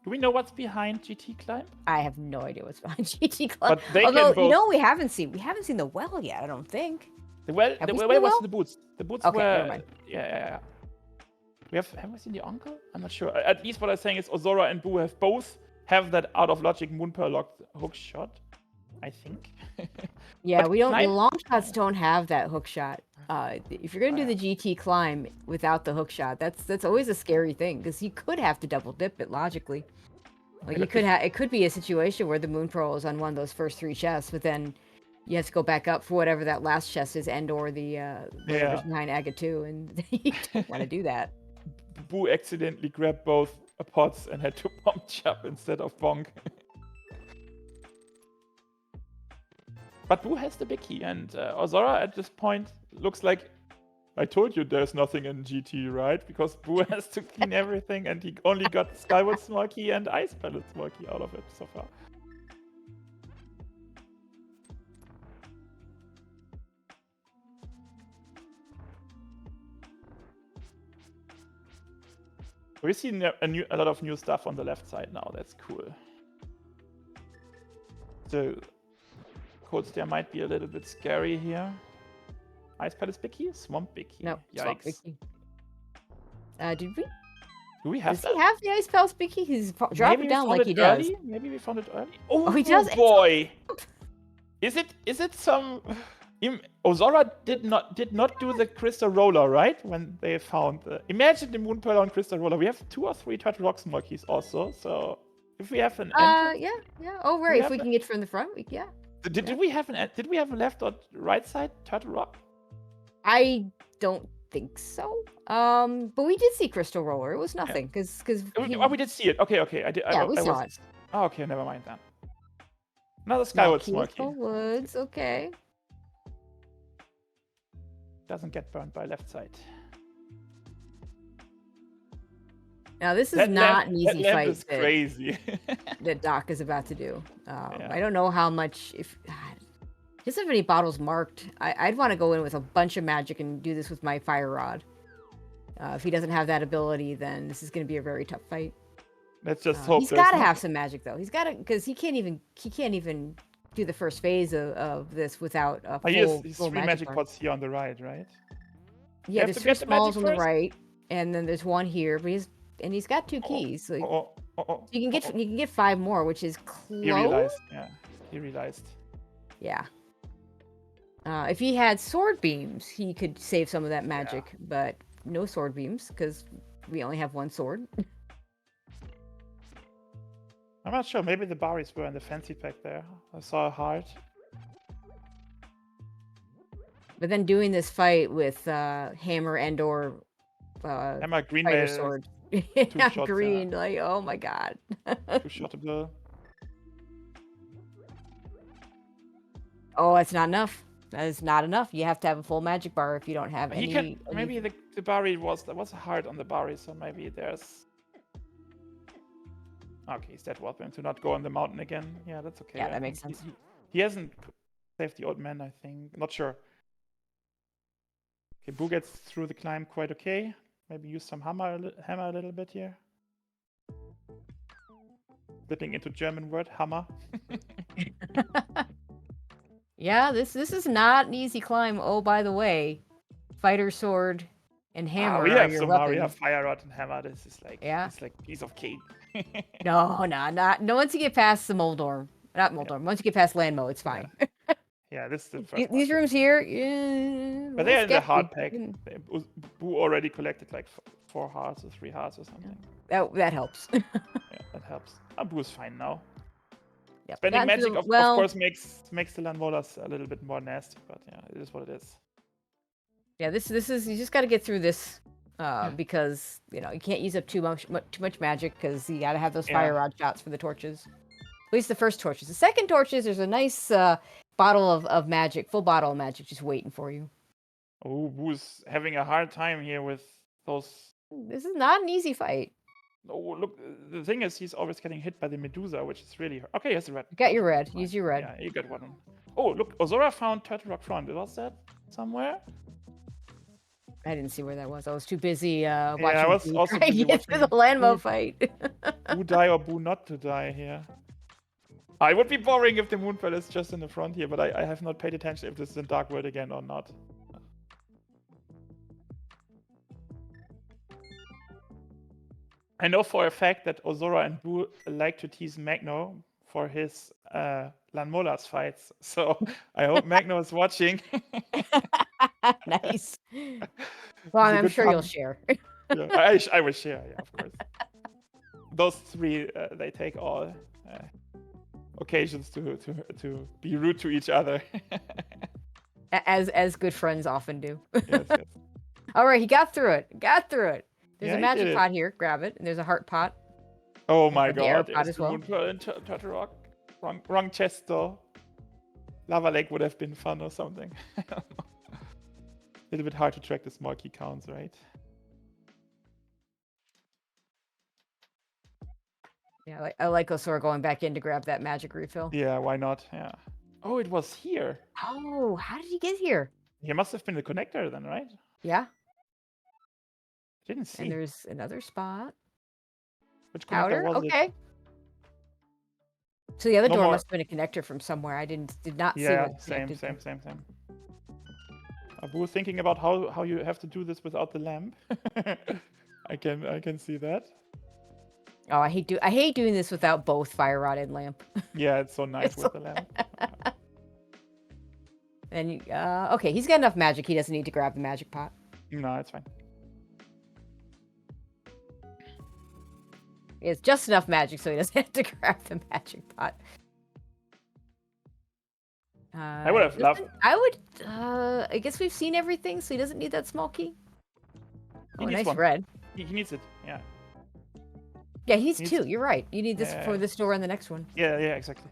do we know what's behind GT Climb? I have no idea what's behind GT Climb. But they Although, can both... you know, we haven't seen the well yet, I don't think. The well was the boots. The boots okay, were... never mind. Yeah. Have we seen the uncle? I'm not sure. At least what I'm saying is Ozora and Boo have that out of logic Moonpearl locked hook shot, I think. Yeah, but we don't. Climb... The long shots don't have that hook shot. If you're gonna do the GT climb without the hook shot, that's always a scary thing because you could have to double dip it logically. Like you could have, it could be a situation where the Moonpearl is on one of those first 3 chests, but then you have to go back up for whatever that last chest is, and or the whatever's behind Aga 2, and you don't want to do that. Boo accidentally grabbed both pots and had to bomb jump instead of bonk. But Boo has the big key, and Ozora at this point looks like, I told you there's nothing in GT, right? Because Boo has to clean everything, and he only got Skyward small key and Ice Palace small key out of it so far. We've seen a lot of new stuff on the left side now. That's cool. The codes there might be a little bit scary here. Ice Palace big key? Swamp big key? No, yikes. Swamp big key. Did we? Do we have Does he have the Ice Palace big key? He's dropping down like he does. Maybe we found it early. Oh, he does. Boy! Is it some? Ozora did not do the crystal roller, right? When they found imagine the Moonpearl on crystal roller. We have 2 or 3 turtle rock small keys also. So if we have an yeah. Oh, right. If we can get from the front, yeah. Did we have a left or right side turtle rock? I don't think so. But we did see crystal roller. It was nothing because we did see it. Okay. We saw it. Oh, okay, never mind then. Another Skyward small key. Woods, okay. Doesn't get burned by left side. Now this is not an easy fight. Is crazy. that Doc is about to do. I don't know how much. If he doesn't have any bottles marked, I'd want to go in with a bunch of magic and do this with my fire rod. If he doesn't have that ability, then this is going to be a very tough fight. Let's just hope. He's got to have some magic though. He's got to, because he can't even do the first phase of this without a full 3 magic pots here on the right? Yeah, there's 3 smalls on the right, and then there's 1 here. But he's got 2 keys. So you can get 5 more, which is close. He realized. Yeah. If he had sword beams, he could save some of that magic, but no sword beams because we only have 1 sword. I'm not sure. Maybe the Baris were in the fancy pack there. I saw a heart. But then doing this fight with hammer and or hammer green fire sword. Yeah, shots, green. Like, oh my god. 2-shottable. Oh, that's not enough. That is not enough. You have to have a full magic bar if you don't have any. Maybe the Bari was a heart on the Bari, so maybe there's. Okay, he's dead. Welcome to not go on the mountain again. Yeah, that's okay. Yeah, that makes sense. He hasn't saved the old man, I think. Not sure. Okay, Boo gets through the climb quite okay. Maybe use some hammer a little bit here. Slipping into German word, hammer. Yeah, this is not an easy climb. Oh, by the way, fighter sword and hammer. We have your some weapons. We have fire rod and hammer. This is like it's like piece of cake. No, not once you get past the Moldorm. Not Moldorm. Once you get past Landmo, it's fine. Yeah, this is the first These one. rooms here, yeah, But they're in the hard pack. Boo already collected like 4 hearts or 3 hearts or something. That helps. Yeah, that helps. Boo is fine now. Yep. Spending magic, of course, makes the Landmolas a little bit more nasty, but yeah, it is what it is. Yeah, this is you just got to get through this because you can't use up too much magic because you got to have those fire rod shots for the torches. At least the first torches. The second torches, there's a nice bottle of magic, full bottle of magic, just waiting for you. Oh, Boo's having a hard time here with those. This is not an easy fight. Oh, look, the thing is, he's always getting hit by the Medusa, which is really hard. Okay, he has a red. You got your red. Use your red. Yeah, you got one. Oh, look, Ozora found Turtle Rock Front. Was that somewhere? I didn't see where that was. I was too busy watching. Yeah, I was also busy watching the Landmo fight. Boo die or Boo not to die here. It would be boring if the Moonpearl is just in the front here, but I have not paid attention if this is in Dark World again or not. I know for a fact that Ozora and Boo like to tease Magno for his Landmolas fights, so I hope Magno is watching. Nice. Well, I'm sure you'll share. Yeah, I will share, yeah, of course. Those three, they take all occasions to be rude to each other. as good friends often do. Yes. All right, he got through it. There's a he magic pot here. Grab it. And there's a heart pot. Oh my god. The air pot as well. Moonpearl and Turtle Rock. Wrong chest though. Lava Lake would have been fun or something. A little bit hard to track the small key counts, right? Yeah, I like Osora going back in to grab that magic refill. Yeah, why not? Yeah. Oh, it was here. Oh, how did he get here? He must have been the connector then, right? Yeah. Didn't see. And there's another spot. Which connector was it? So the other door must have been a connector from somewhere. I did not see what same. Boo thinking about how you have to do this without the lamp. I can see that. Oh, I hate doing this without both fire rod and lamp. Yeah, it's so nice with the lamp. And okay, he's got enough magic. He doesn't need to grab the magic pot. No, it's fine. He has just enough magic, so he doesn't have to grab the magic pot. I would have loved. I guess we've seen everything, so he doesn't need that small key. He nice one. red. He needs it. Yeah. Yeah, he needs two. You're right. You need this for this door and the next one. Yeah, exactly.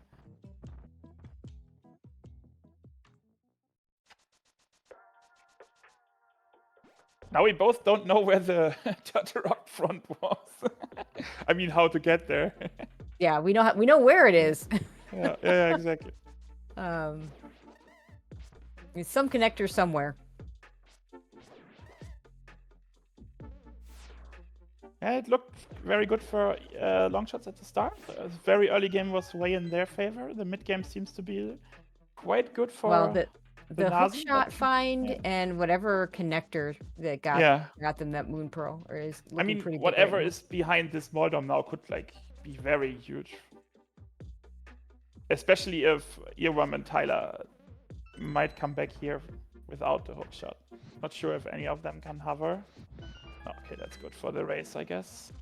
Now we both don't know where the Turtle Rock Front was. I mean, how to get there. Yeah, we know where it is. yeah, exactly. There's some connector somewhere. Yeah, it looked very good for Longshots at the start. The very early game was way in their favor. The mid game seems to be quite good for. The hook shot find and whatever connector that got them that moon pearl is looking pretty big. Whatever right is behind this Moldom now could be very huge. Especially if Earworm and Tyler might come back here without the hook shot. Not sure if any of them can hover. Okay, that's good for the race, I guess.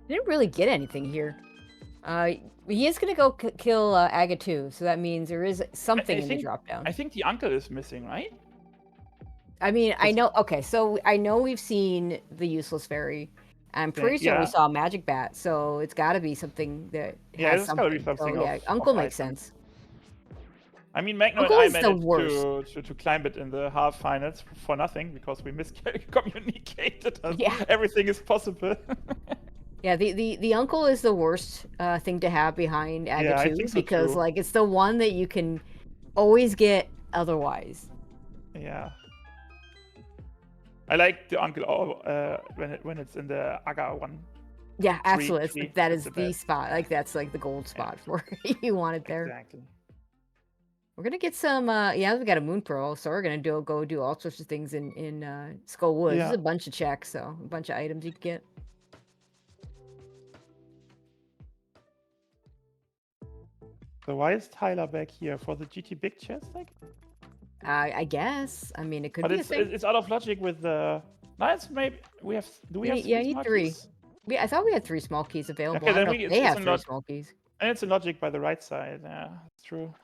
Didn't really get anything here. He is going to go kill Aga too, so that means there is something in the drop down. I think the uncle is missing, right? I mean, I know. Okay, so I know we've seen the useless fairy. I'm pretty sure we saw a magic bat, so it's got to be something that has something. Gotta be something. So, uncle makes sense. I mean, Magno and I managed to climb it in the half finals for nothing because we miscommunicated. Everything is possible. Yeah, the uncle is the worst thing to have behind Aga 2 because it's the one that you can always get otherwise. Yeah. I like the uncle when it's in the Aga one. Yeah, absolutely. That is the spot. That's the gold spot for you want it there. Exactly. We're gonna get some. We got a moon pearl, so we're gonna go do all sorts of things in Skull Woods. There's a bunch of checks, so a bunch of items you can get. So why is Tyler back here? For the GT big chest, like? I guess. I mean, it could But be a thing. it's out of logic with the... Nice, maybe... We have... Do we have Yeah, three you need small 3. keys? I thought we had 3 small keys available. Okay, I then don't know if it's they have in 3 small keys. And it's in logic by the right side. Yeah, that's true.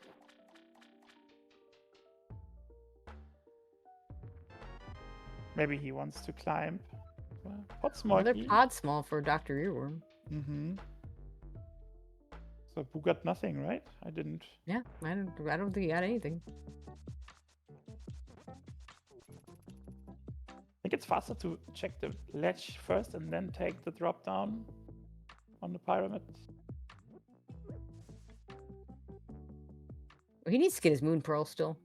Maybe he wants to climb. Pod small Another key. pod small for Dr. Earworm. Mm-hmm. So Boo got nothing, right? I didn't. Yeah, I don't think he got anything. I think it's faster to check the ledge first and then take the drop down on the pyramid. He needs to get his moon pearl still.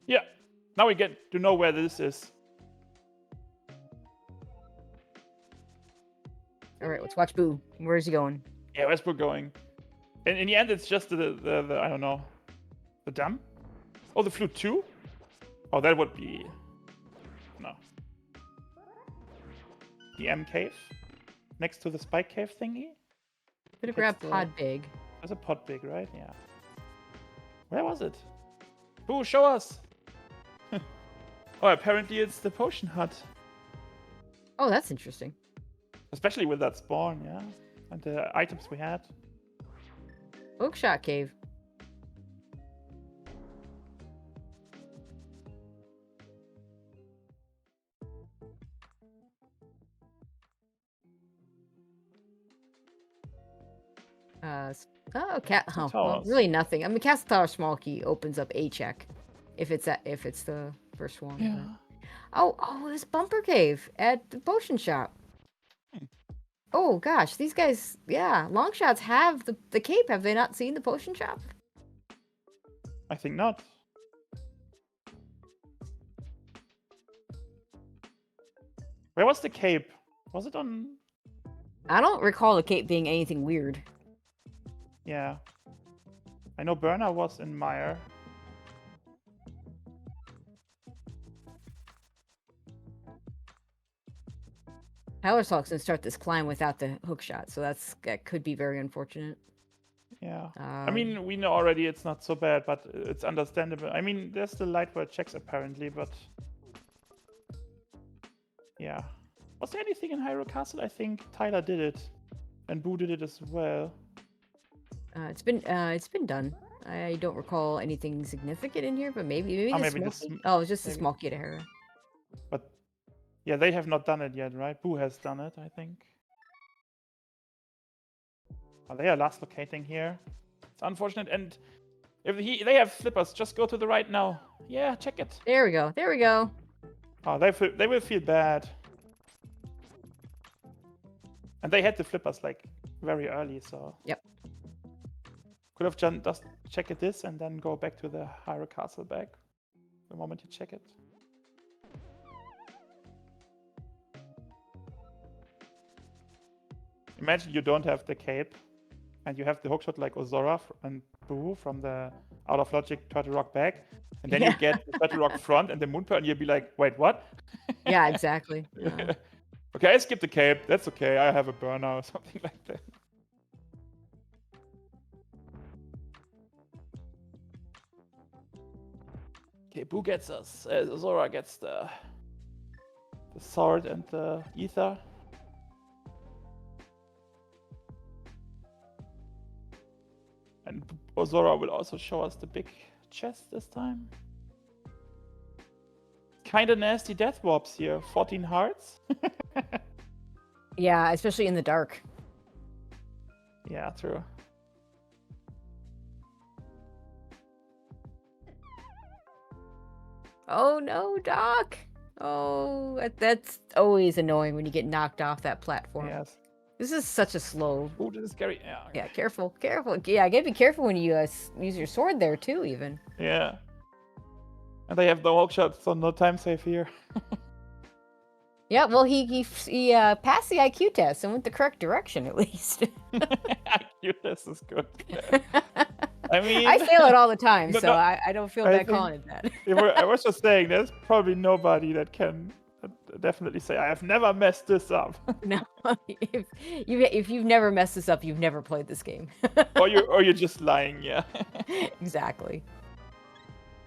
Yeah. Now we get to know where this is. All right, let's watch Boo. Where is he going? Yeah, where's Boo going? And in the end, it's just the I don't know, the dam. Oh, the flute too. Oh, that would be no. The M cave next to the spike cave thingy. Could have grabbed pod big. There's a pod big, right? Yeah. Where was it? Boo, show us. Oh, apparently it's the potion hut. Oh, that's interesting. Especially with that spawn, yeah. And the items we had. Hookshot cave. Well, really nothing. I mean, Castle Tower small key opens up a check, if it's the first one. Yeah. But... Oh, this bumper cave at the potion shop. Oh gosh, these guys, yeah, Longshots have the cape. Have they not seen the potion shop? I think not. Where was the cape? Was it on... I don't recall the cape being anything weird. Yeah. I know Burner was in Mire. Howler's gonna start this climb without the hook shot, so that could be very unfortunate. Yeah. I mean, we know already it's not so bad, but it's understandable. I mean, there's the light word checks apparently, but... Yeah. Was there anything in Hyrule Castle? I think Tyler did it. And Boo did it as well. It's been done. I don't recall anything significant in here, but maybe oh, it's just a small key to Hera. But yeah, they have not done it yet, right? Boo has done it, I think. Oh, they are last locating here. It's unfortunate, and if they have flippers, just go to the right now. Yeah, check it. There we go. There we go. Oh, they will feel bad. And they had the flippers like very early, so... Yep. Could have just checked this and then go back to the Hyrule Castle back the moment you check it. Imagine you don't have the cape and you have the hookshot like Ozora and Boo from the Out of Logic Turtle Rock back, and then you get the Turtle Rock front and the Moon Pearl, and you'll be like, wait, what? Yeah, exactly. Okay, I skipped the cape. That's okay. I have a burner or something like that. Okay, Boo gets us. Zora gets the sword and the ether. And Zora will also show us the big chest this time. Kinda nasty death warps here. 14 hearts. Yeah, especially in the dark. Yeah, true. Oh no, Doc! Oh, that's always annoying when you get knocked off that platform. Yes. This is such a slow. Oh, this is scary. Yeah. Okay. Yeah, careful. Yeah, gotta be careful when you use your sword there too, even. Yeah. And they have the hook shot, so no time save here. Yeah, well, he passed the IQ test and went the correct direction at least. IQ test is good. I mean, I fail it all the time, no, so I don't feel bad calling it that. I was just saying, there's probably nobody that can definitely say I have never messed this up. No, if you've never messed this up, you've never played this game. or you're just lying, yeah. Exactly.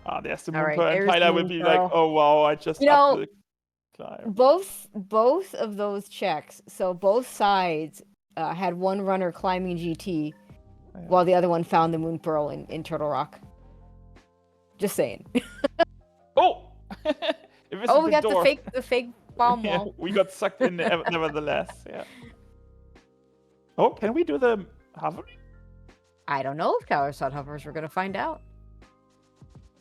Ah, there's the All moon right, pearl, and there's the Tyler will moon be pearl. like, "Oh wow, I just You upped know, the climb." both of those checks. So both sides had one runner climbing GT, while the other one found the moon pearl in Turtle Rock. Just saying. Oh! It Oh, we got door. the fake bomb Yeah, wall. we got sucked in nevertheless. Yeah. Oh, can we do the hovering? I don't know if Tyler saw hovers. We're gonna find out.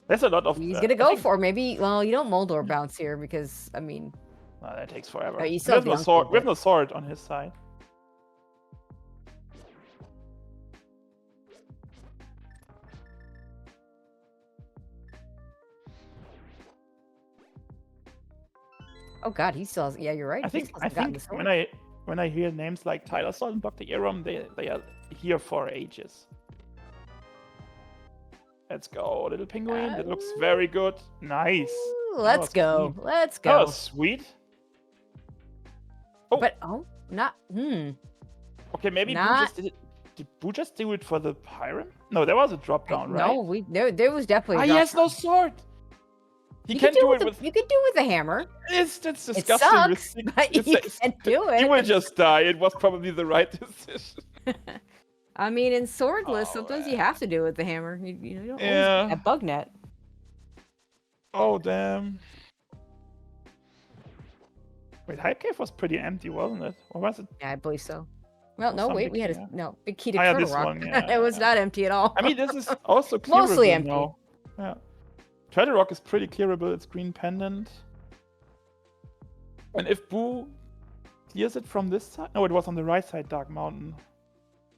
There's a lot of. He's gonna go for maybe. Well, you don't Moldor bounce here because I mean. No, that takes forever. Oh, you We still have no sword. We have no sword on his side. Oh God, he still has. Yeah, you're right. I think when I hear names like Tyler Salt and Dr. Erom, they are here for ages. Let's go, little penguin. That looks very good. Nice. Let's go. Clean. Let's go. That was sweet. Oh. But not. Okay, maybe Boo just did it. Did Boo just do it for the Pyram? No, there was a drop down, right? No, there was definitely. He has no sword. He can do it with. You can do it with a hammer. It's disgusting. It sucks, but you can do it. He will just die. It was probably the right decision. I mean, in swordless, sometimes you have to do it with the hammer. You don't always get that bug net. Oh damn. Wait, Hype Cave was pretty empty, wasn't it? Or was it? Yeah, I believe so. Well, no, wait, we had big key to Turtle Rock. One, yeah, it was not empty at all. I mean, this is also clearable mostly empty. now. Yeah. Turtle Rock is pretty clearable. It's green pendant. And if Boo clears it from this side, no, it was on the right side, Dark Mountain.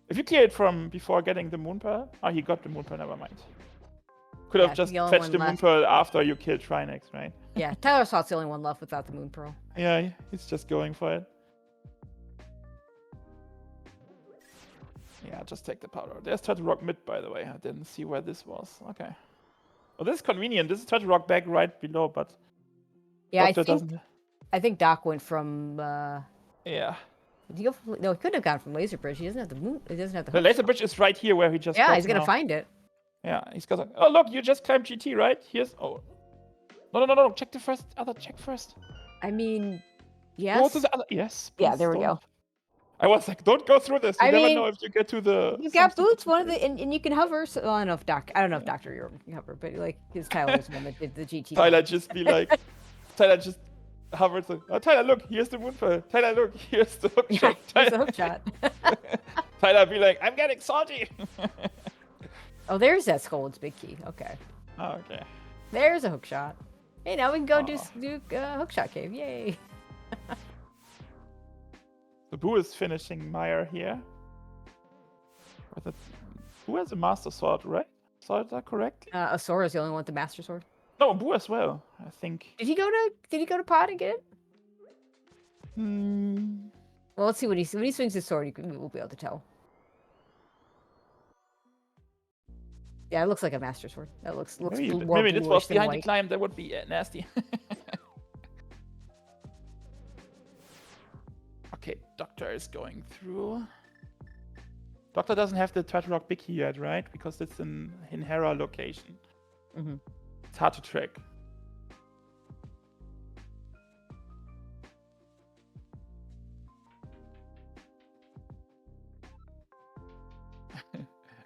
If you clear it from before getting the moon pearl, he got the moon pearl. Never mind. Could have just fetched the moon pearl after you killed Trinex, right? Yeah, Tyler Salt's the only one left without the moon pearl. Yeah, he's just going for it. Yeah, just take the powder. There's Turtle Rock mid, by the way. I didn't see where this was. Okay. Well, this is convenient. This is Turtle Rock back right below, but yeah, I think Doc went from. Yeah. Did he go from, no, he couldn't have gone from Laser Bridge. He doesn't have the moon. He doesn't have the. The Laser Bridge is right here where he just. Yeah, he's gonna find it. Yeah, he's got. Oh look, you just climbed GT, right? Here's. Oh. No. Check the first. Check first. I mean, yes. Go to the other. Yes. Yeah, there we go. I was like, don't go through this. You never know if you get to the. You got boots, one of the, and you can hover. So, well, I don't know if Dr. Erom can hover, but like his Tyler was the one that did the GT. Tyler just be like, Tyler just hovers. Like, oh, Tyler, look, here's the moon pearl. Tyler, look, here's the hook shot. Here's the hook shot. Tyler be like, I'm getting salty. Oh, there's that Scold's big key. Okay. Oh, okay. There's a hook shot. Hey, now we can go do hook shot cave. Yay. So Boo is finishing Meyer here. Boo has a Master Sword, right? Saw that correctly? Asora's the only one with the Master Sword. No, Boo as well, I think. Did he go to Pod and get it? Well, let's see when he swings his sword. We'll be able to tell. Yeah, it looks like a Master Sword. That looks maybe this was behind the climb. That would be nasty. Okay, Doctor is going through. Doctor doesn't have the Turtle Rock Big Key yet, right? Because it's in Hera location. It's hard to track.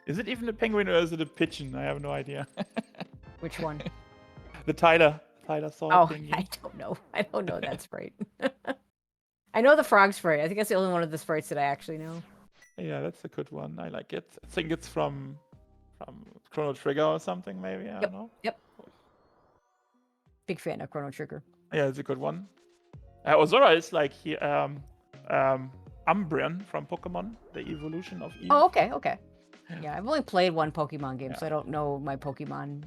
Is it even a penguin or is it a pigeon? I have no idea. Which one? The Tyler saw thingy. I don't know. I don't know that sprite. I know the frog sprite. I think that's the only one of the sprites that I actually know. Yeah, that's a good one. I like it. I think it's from Chrono Trigger or something, maybe. I don't know. Yep. Big fan of Chrono Trigger. Yeah, it's a good one. Ozora is like Umbreon from Pokemon, the evolution of Eve. Oh, okay. Yeah, I've only played one Pokemon game, so I don't know my Pokemon,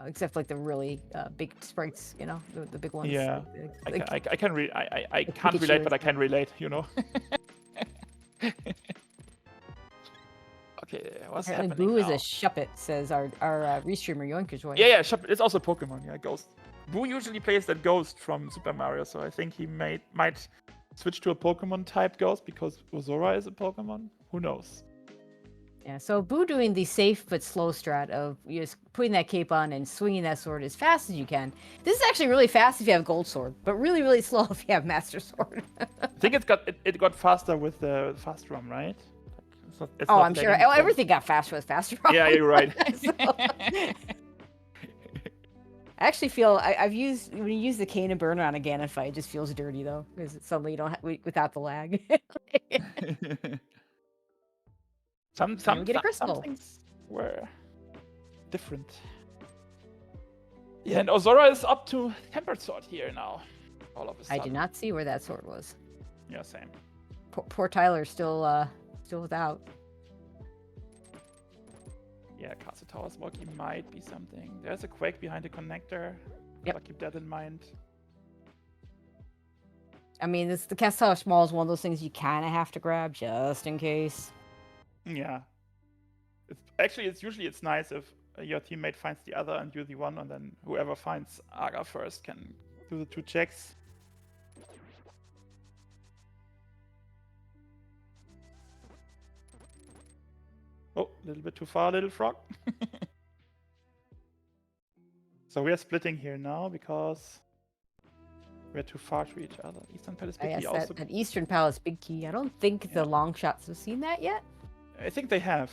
except like the really big sprites, you know, the big ones. Yeah, I can't relate, but I can relate, you know. Okay, what's happening Boo now? is a Shuppet, says our restreamer Yoinkerjoy. Yeah, Shuppet. It's also Pokemon. Yeah, Ghost. Boo usually plays that ghost from Super Mario, so I think he might switch to a Pokemon type ghost because Ozora is a Pokemon. Who knows? Yeah, so Boo doing the safe but slow strat of just putting that cape on and swinging that sword as fast as you can. This is actually really fast if you have Gold Sword, but really, really slow if you have Master Sword. I think it got faster with the fast ROM, right? It's oh, not I'm sure. lagging, Oh, everything got faster with faster. Yeah, you're right. I actually feel I've used when you use the cane and burner on a Ganon fight, it just feels dirty though because suddenly you don't without the lag. Some we get a crystal. things were different. Yeah, and Ozora is up to Tempered Sword here now. All of a sudden. I did not see where that sword was. Yeah, same. Poor Tyler still without. Yeah, Castle Tower Smoky might be something. There's a Quake behind the connector. Yep. I'll keep that in mind. I mean, the Castle Tower Small is one of those things you kind of have to grab just in case. Yeah. It's usually nice if your teammate finds the other and you're the one, and then whoever finds Aga first can do the 2 checks. Oh, a little bit too far, little frog. So we are splitting here now because we're too far to each other. Eastern Palace Big Key also. That Eastern Palace Big Key. I don't think the Longshots have seen that yet. I think they have.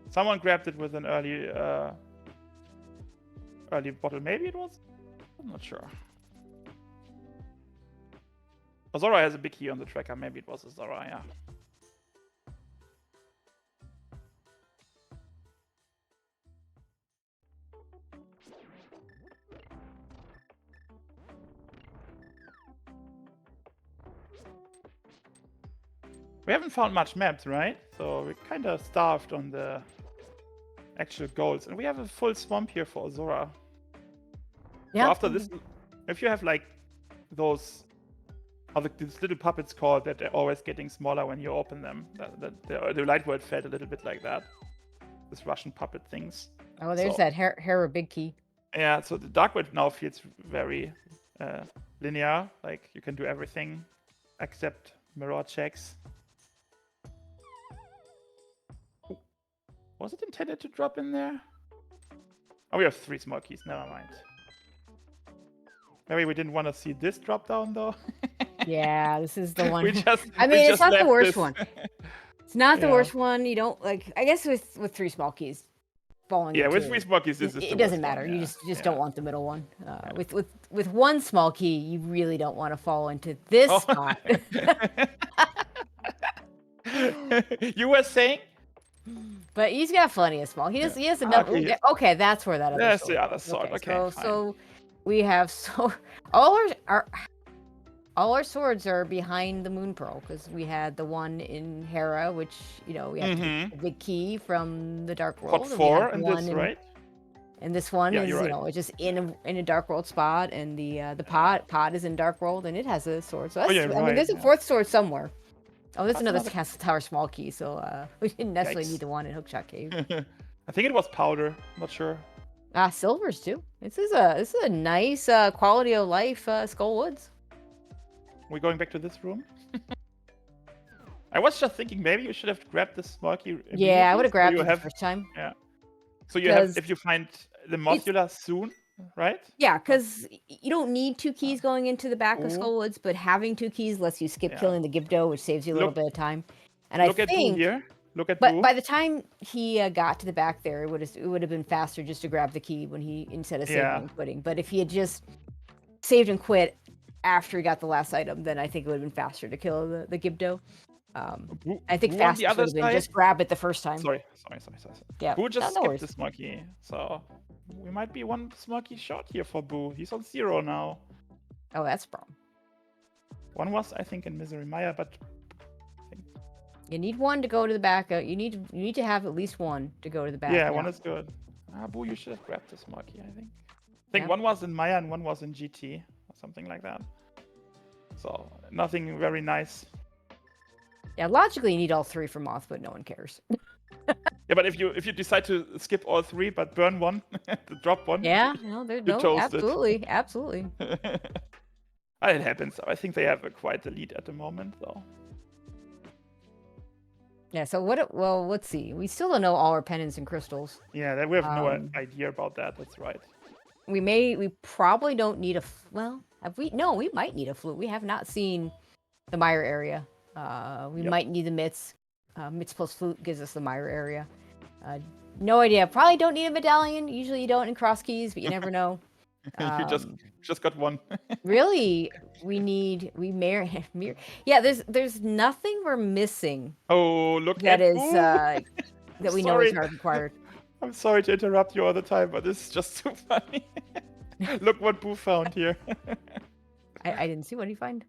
Someone grabbed it with an early bottle. Maybe it was? I'm not sure. Ozora has a big key on the tracker. Maybe it was Ozora, yeah. We haven't found much maps, right? So we're kind of starved on the actual goals. And we have a full swamp here for Ozora. Yeah. So after this, if you have like those, these little puppets called that they're always getting smaller when you open them. The light world felt a little bit like that. This Russian puppet things. Oh, there's that Hera Big Key. Yeah, so the Dark World now feels very linear. Like you can do everything except mirror checks. Was it intended to drop in there? Oh, we have 3 small keys. Never mind. Maybe we didn't want to see this drop down though. Yeah, this is the one. I mean, it's not the worst one. It's not the worst one. You don't like. I guess with 3 small keys, falling. Yeah, with 3 small keys, it doesn't matter. You just don't want the middle one. With 1 small key, you really don't want to fall into this spot. You were saying? But he's got plenty of small. He has another. Okay, that's where that other. That's the other sword. Okay, so we have all our swords are behind the Moon Pearl because we had the one in Hera, which we have the big key from the Dark World. What 4 in this, right? And this one is it's just in a Dark World spot, and the pod is in Dark World, and it has a sword. So that's, I mean, there's a 4th sword somewhere. Oh, there's another Castle Tower small key, so we didn't necessarily need the one in Hookshot Cave. I think it was powder. I'm not sure. Silvers too. This is a nice quality of life Skull Woods. We're going back to this room. I was just thinking maybe you should have grabbed this small key. Yeah, I would have grabbed it the first time. Yeah. So you have, if you find the modular soon, right? Yeah, because you don't need 2 keys going into the back of Skull Woods, but having 2 keys lets you skip killing the Gibdo, which saves you a little bit of time. And look at Boo here. Look at Boo. By the time he got to the back there, it would have been faster just to grab the key when he instead of saving and quitting. But if he had just saved and quit after he got the last item, then I think it would have been faster to kill the Gibdo. I think faster would have been just grab it the first time. Sorry. Yeah, Boo just skipped the Smoky, so we might be 1 Smoky short here for Boo. He's on 0 now. Oh, that's a problem. 1 was, I think, in Misery Maya, but you need 1 to go to the back. You need to have at least 1 to go to the back. Yeah, 1 is good. Boo, you should have grabbed the Smoky, I think. 1 was in Maya and 1 was in GT, or something like that. So, nothing very nice. Yeah, logically you need all 3 for Moth, but no one cares. Yeah, but if you decide to skip all 3 but burn one, to drop one, Yeah, no, you toasted. absolutely, absolutely. It happens. I think they have quite the lead at the moment, though. Yeah, so well, let's see. We still don't know all our pendants and crystals. Yeah, we have no Um, idea about that. That's right. we probably don't need well, have we? No, we might need a flute. We have not seen the Mire area. We might need the Mitts. Mitts plus flute gives us the Mire area. No idea. Probably don't need a medallion. Usually you don't in cross keys, but you never know. You just got one. Really, we mirror. Yeah, there's nothing we're missing. Oh, look That at is Boo! that we know is hard required. I'm sorry to interrupt you all the time, but this is just too funny. Look what Boo found here. I didn't see what he find.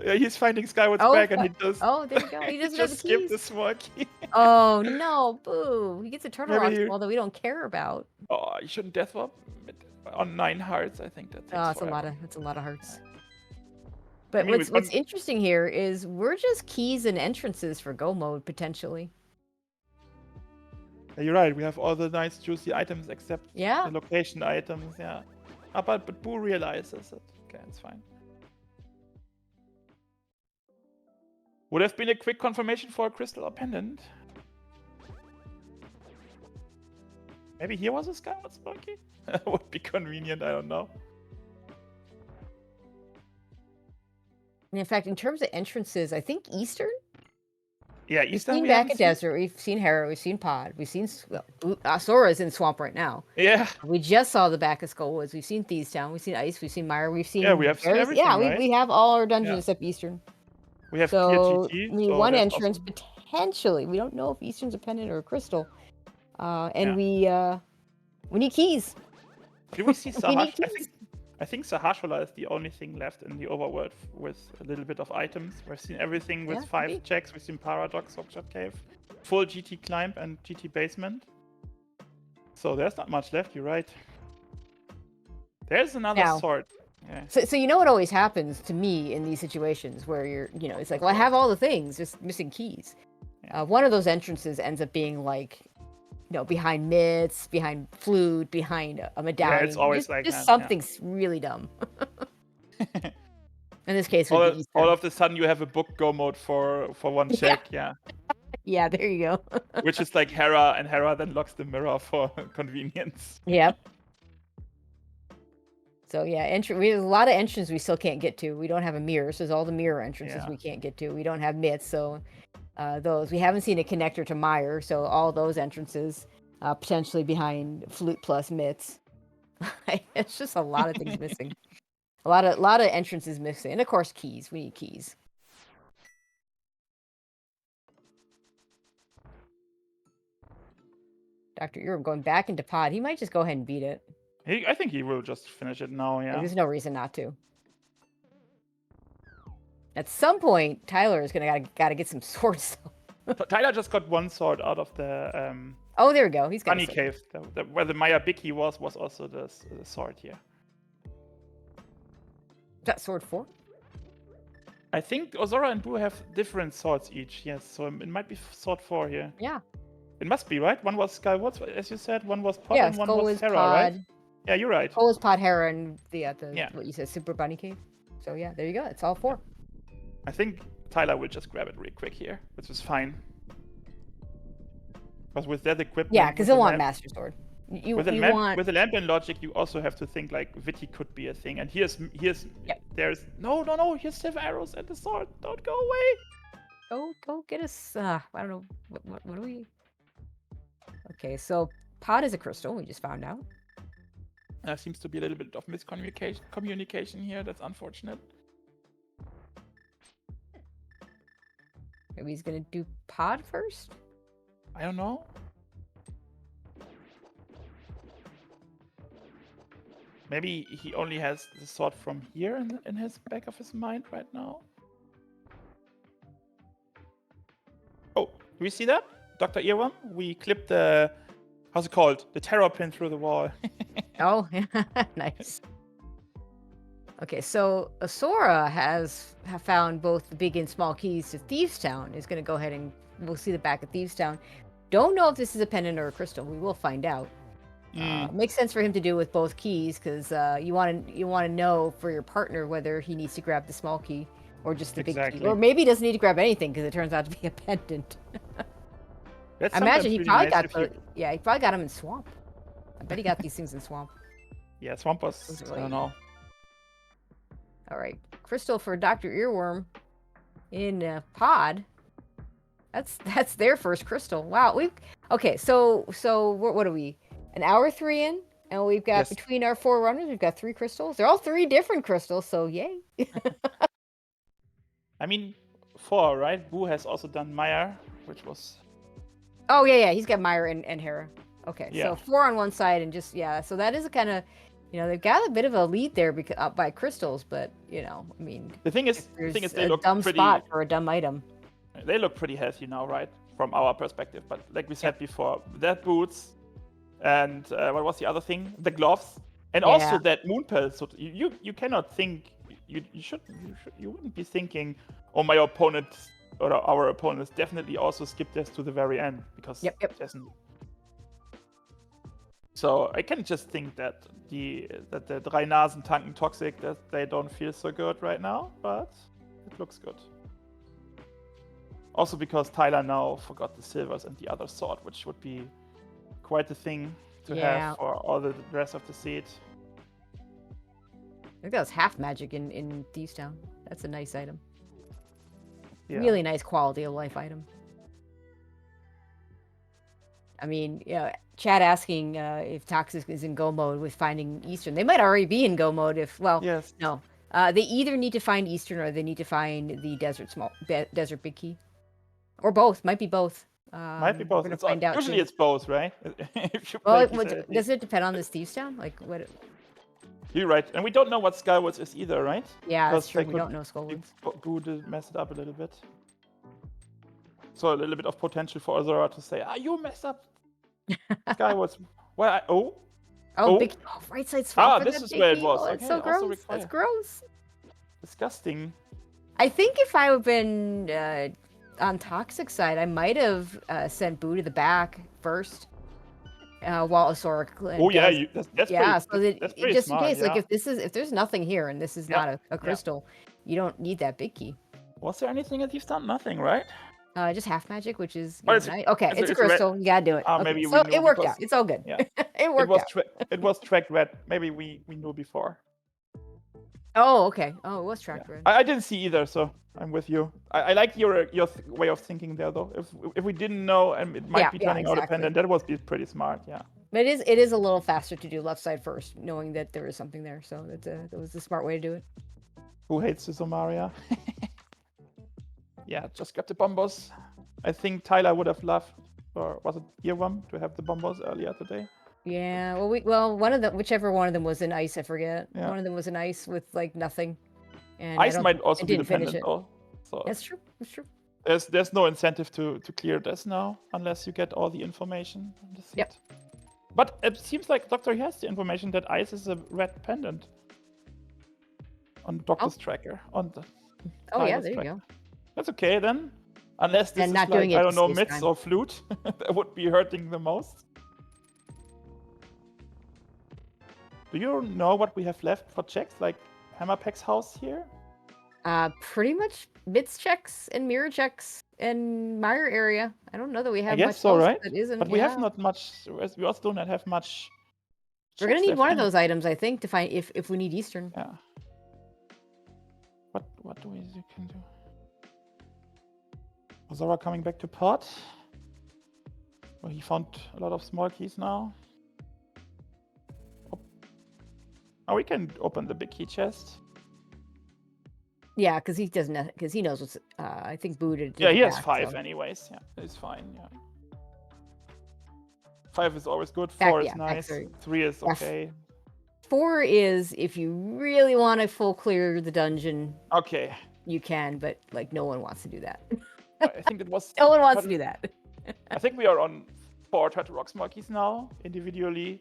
Yeah, he's finding Skyward's back, and he does. Oh, there you go. He doesn't have the just skipped keys. the small key. Oh no, Boo! He gets a turtle rock Maybe ball that we don't care about. Oh, you shouldn't death swap on 9 hearts. I think that takes That's forever. a lot of hearts. But I mean, what's interesting here is we're just keys and entrances for go mode potentially. Yeah, you're right. We have all the nice juicy items except Yeah. the location items. Yeah. But Boo realizes it. Okay, it's fine. Would have been a quick confirmation for a crystal or pendant. Maybe here was a Skyward Sparky? Would be convenient, I don't know. And in fact, in terms of entrances, I think Eastern. Yeah, We've Eastern. seen back at Desert. We've seen Hera. We've seen Pod. We've seen Sora's in Swamp right now. Yeah. We just saw the back of Skullwoods. We've seen Thieves Town. We've seen Ice. We've seen Mire. We've seen. Yeah, we have seen everything. Yeah, right? we have all our dungeons except Eastern. We have so clear GT. we need so one entrance potentially. We don't know if Eastern's a pendant or a crystal. And we need keys. Do we see Sahash? I think Sahashala is the only thing left in the overworld with a little bit of items. We've seen everything with 5 checks. We've seen Paradox, Hookshot Cave, full GT climb and GT basement. So there's not much left. You're right. There's another sword. Yeah. So you know what always happens to me in these situations where it's like, well, I have all the things, just missing keys. Yeah. One of those entrances ends up being like, behind mitts, behind flute, behind a medallion. Yeah, it's always like just that, something really dumb. In this case, all of a sudden you have a book go mode for one check. Yeah. Yeah, there you go. Which is like Hera, and Hera then locks the mirror for convenience. Yep. So yeah, we have a lot of entrances we still can't get to. We don't have a mirror, so there's all the mirror entrances we can't get to. We don't have mitts, so those. We haven't seen a connector to Mire, so all those entrances potentially behind flute plus mitts. It's just a lot of things missing. A lot of entrances missing, and of course keys. We need keys. Dr. Urim going back into Pod. He might just go ahead and beat it. I think he will just finish it now, yeah. There's no reason not to. At some point, Tyler is gotta get some swords. Tyler just got 1 sword out of the oh, there we go. He's got Bunny Cave. Where the Maya Biki was also the sword here. Is that sword 4? I think Ozora and Boo have different swords each, yes. So it might be sword 4 here. Yeah. It must be, right? One was Skyward, as you said. One was Pod and one was Hera, right? Yeah, you're right. Skull was Pod, Hera, and what you said, Super Bunny Cave. So yeah, there you go. It's all 4. I think Tyler will just grab it real quick here, which is fine. Because with that equipment... Yeah, because he'll want Master Sword. With the lamp and logic, you also have to think like Viti could be a thing. And here's there's... No, here's 7 arrows and the sword. Don't go away. Go get us... I don't know. What do we... Okay, so Pod is a crystal. We just found out. There seems to be a little bit of miscommunication here. That's unfortunate. Maybe he's gonna do Pod first? I don't know. Maybe he only has the sword from here in his back of his mind right now. Oh, do we see that? Dr. Earworm? We clipped the... How's it called? The terror pin through the wall. Oh, nice. Okay, so Asura have found both the big and small keys to Thieves Town. Is going to go ahead and we'll see the back of Thieves Town. Don't know if this is a pendant or a crystal. We will find out. Makes sense for him to do with both keys because you want to know for your partner whether he needs to grab the small key or just the big key, or maybe he doesn't need to grab anything because it turns out to be a pendant. I imagine he probably got he probably got them in swamp. I bet he got these things in swamp. Yeah, swamp was I don't know. All right, crystal for Dr. Earworm in pod. That's their first crystal. Wow, okay. So what are we? An hour 3 in, and we've got between our 4 runners, we've got 3 crystals. They're all 3 different crystals, so yay. I mean, 4, right? Boo has also done Meyer, which was. Oh yeah, he's got Meyer and Hera. Okay, so 4 on one side and just so that is a kind of, they've got a bit of a lead there by crystals, but I mean, the thing is they look dumb pretty, spot for a dumb item. They look pretty healthy now, right? From our perspective, but like we said before, that boots. And what was the other thing? The gloves, and also that moon pill. So you cannot think you wouldn't be thinking, oh, my opponent or our opponents definitely also skip this to the very end because So I can just think that the Drei Nasen tanken toxic, that they don't feel so good right now, but it looks good. Also because Tyler now forgot the silvers and the other sword, which would be quite a thing to have for all the rest of the seed. I think that was half magic in Thieves Town. That's a nice item. Yeah. Really nice quality of life item. I mean, Chad asking if Toxic is in go mode with finding Eastern. They might already be in go mode no. They either need to find Eastern or they need to find the desert big key. Or both. Might be both. Might be both. Usually it's both, right? Does it depend on this Thieves Town? Like what? You're right, and we don't know what Skywoods is either, right? Yeah, that's true. We don't know Skywoods. Boo messed it up a little bit. So a little bit of potential for Azora to say, you messed up Skywoods. Well, right side swap. This is where it was. Oh, it's so gross. That's gross. Disgusting. I think if I had been on Toxic side, I might have sent Boo to the back first, while Azora. That's pretty just smart, in case, like if there's nothing here and this is not a crystal, you don't need that big key. Was there anything that you've done? Nothing, right? Just half magic, which is it's a crystal. You gotta do it. Maybe it worked out. It's all good. Yeah. It worked out. It was tracked red. Maybe we knew before. Oh, okay. Oh, it was tracked red. I didn't see either, so I'm with you. I like your way of thinking there, though. If we didn't know and it might be turning out a pendant, that would be pretty smart. Yeah. But it is a little faster to do left side first, knowing that there is something there. So that was the smart way to do it. Who hates the Somaria? Yeah, just got the bombos. I think Tyler would have loved, or was it Earworm, to have the bombos earlier today? Yeah, one of them, whichever one of them was in ice, I forget. Yeah. One of them was in ice with like nothing. And ice might also be dependent, though. So that's true. That's true. There's no incentive to clear this now unless you get all the information. Yep. But it seems like Doctor has the information that ice is a red pendant on Doctor's tracker. There you go. That's okay then. Unless this is not like, doing it I don't know, Mitz or Flute. That would be hurting the most. Do you know what we have left for checks? Like Hammerpack's house here? Pretty much Mitz checks and mirror checks and Meyer area. I don't know that we have much so, else right? that isn't. But we have not much. We also do not have much. We're gonna need one of those items, I think, to find if we need Eastern. Yeah. What do we can do? Azora coming back to pot. Well, he found a lot of small keys now. Oh, we can open the big key chest. Yeah, because he doesn't. Because he knows what's. I think booted. Yeah, he has 5 anyways. Yeah, he's fine. Yeah. 5 is always good. 4 is nice. 3 is okay. 4 is if you really want to full clear the dungeon. Okay. You can, but like no one wants to do that. I think it was. No one wants to do that. I think we are on 4 Turtle Rock small keys now, individually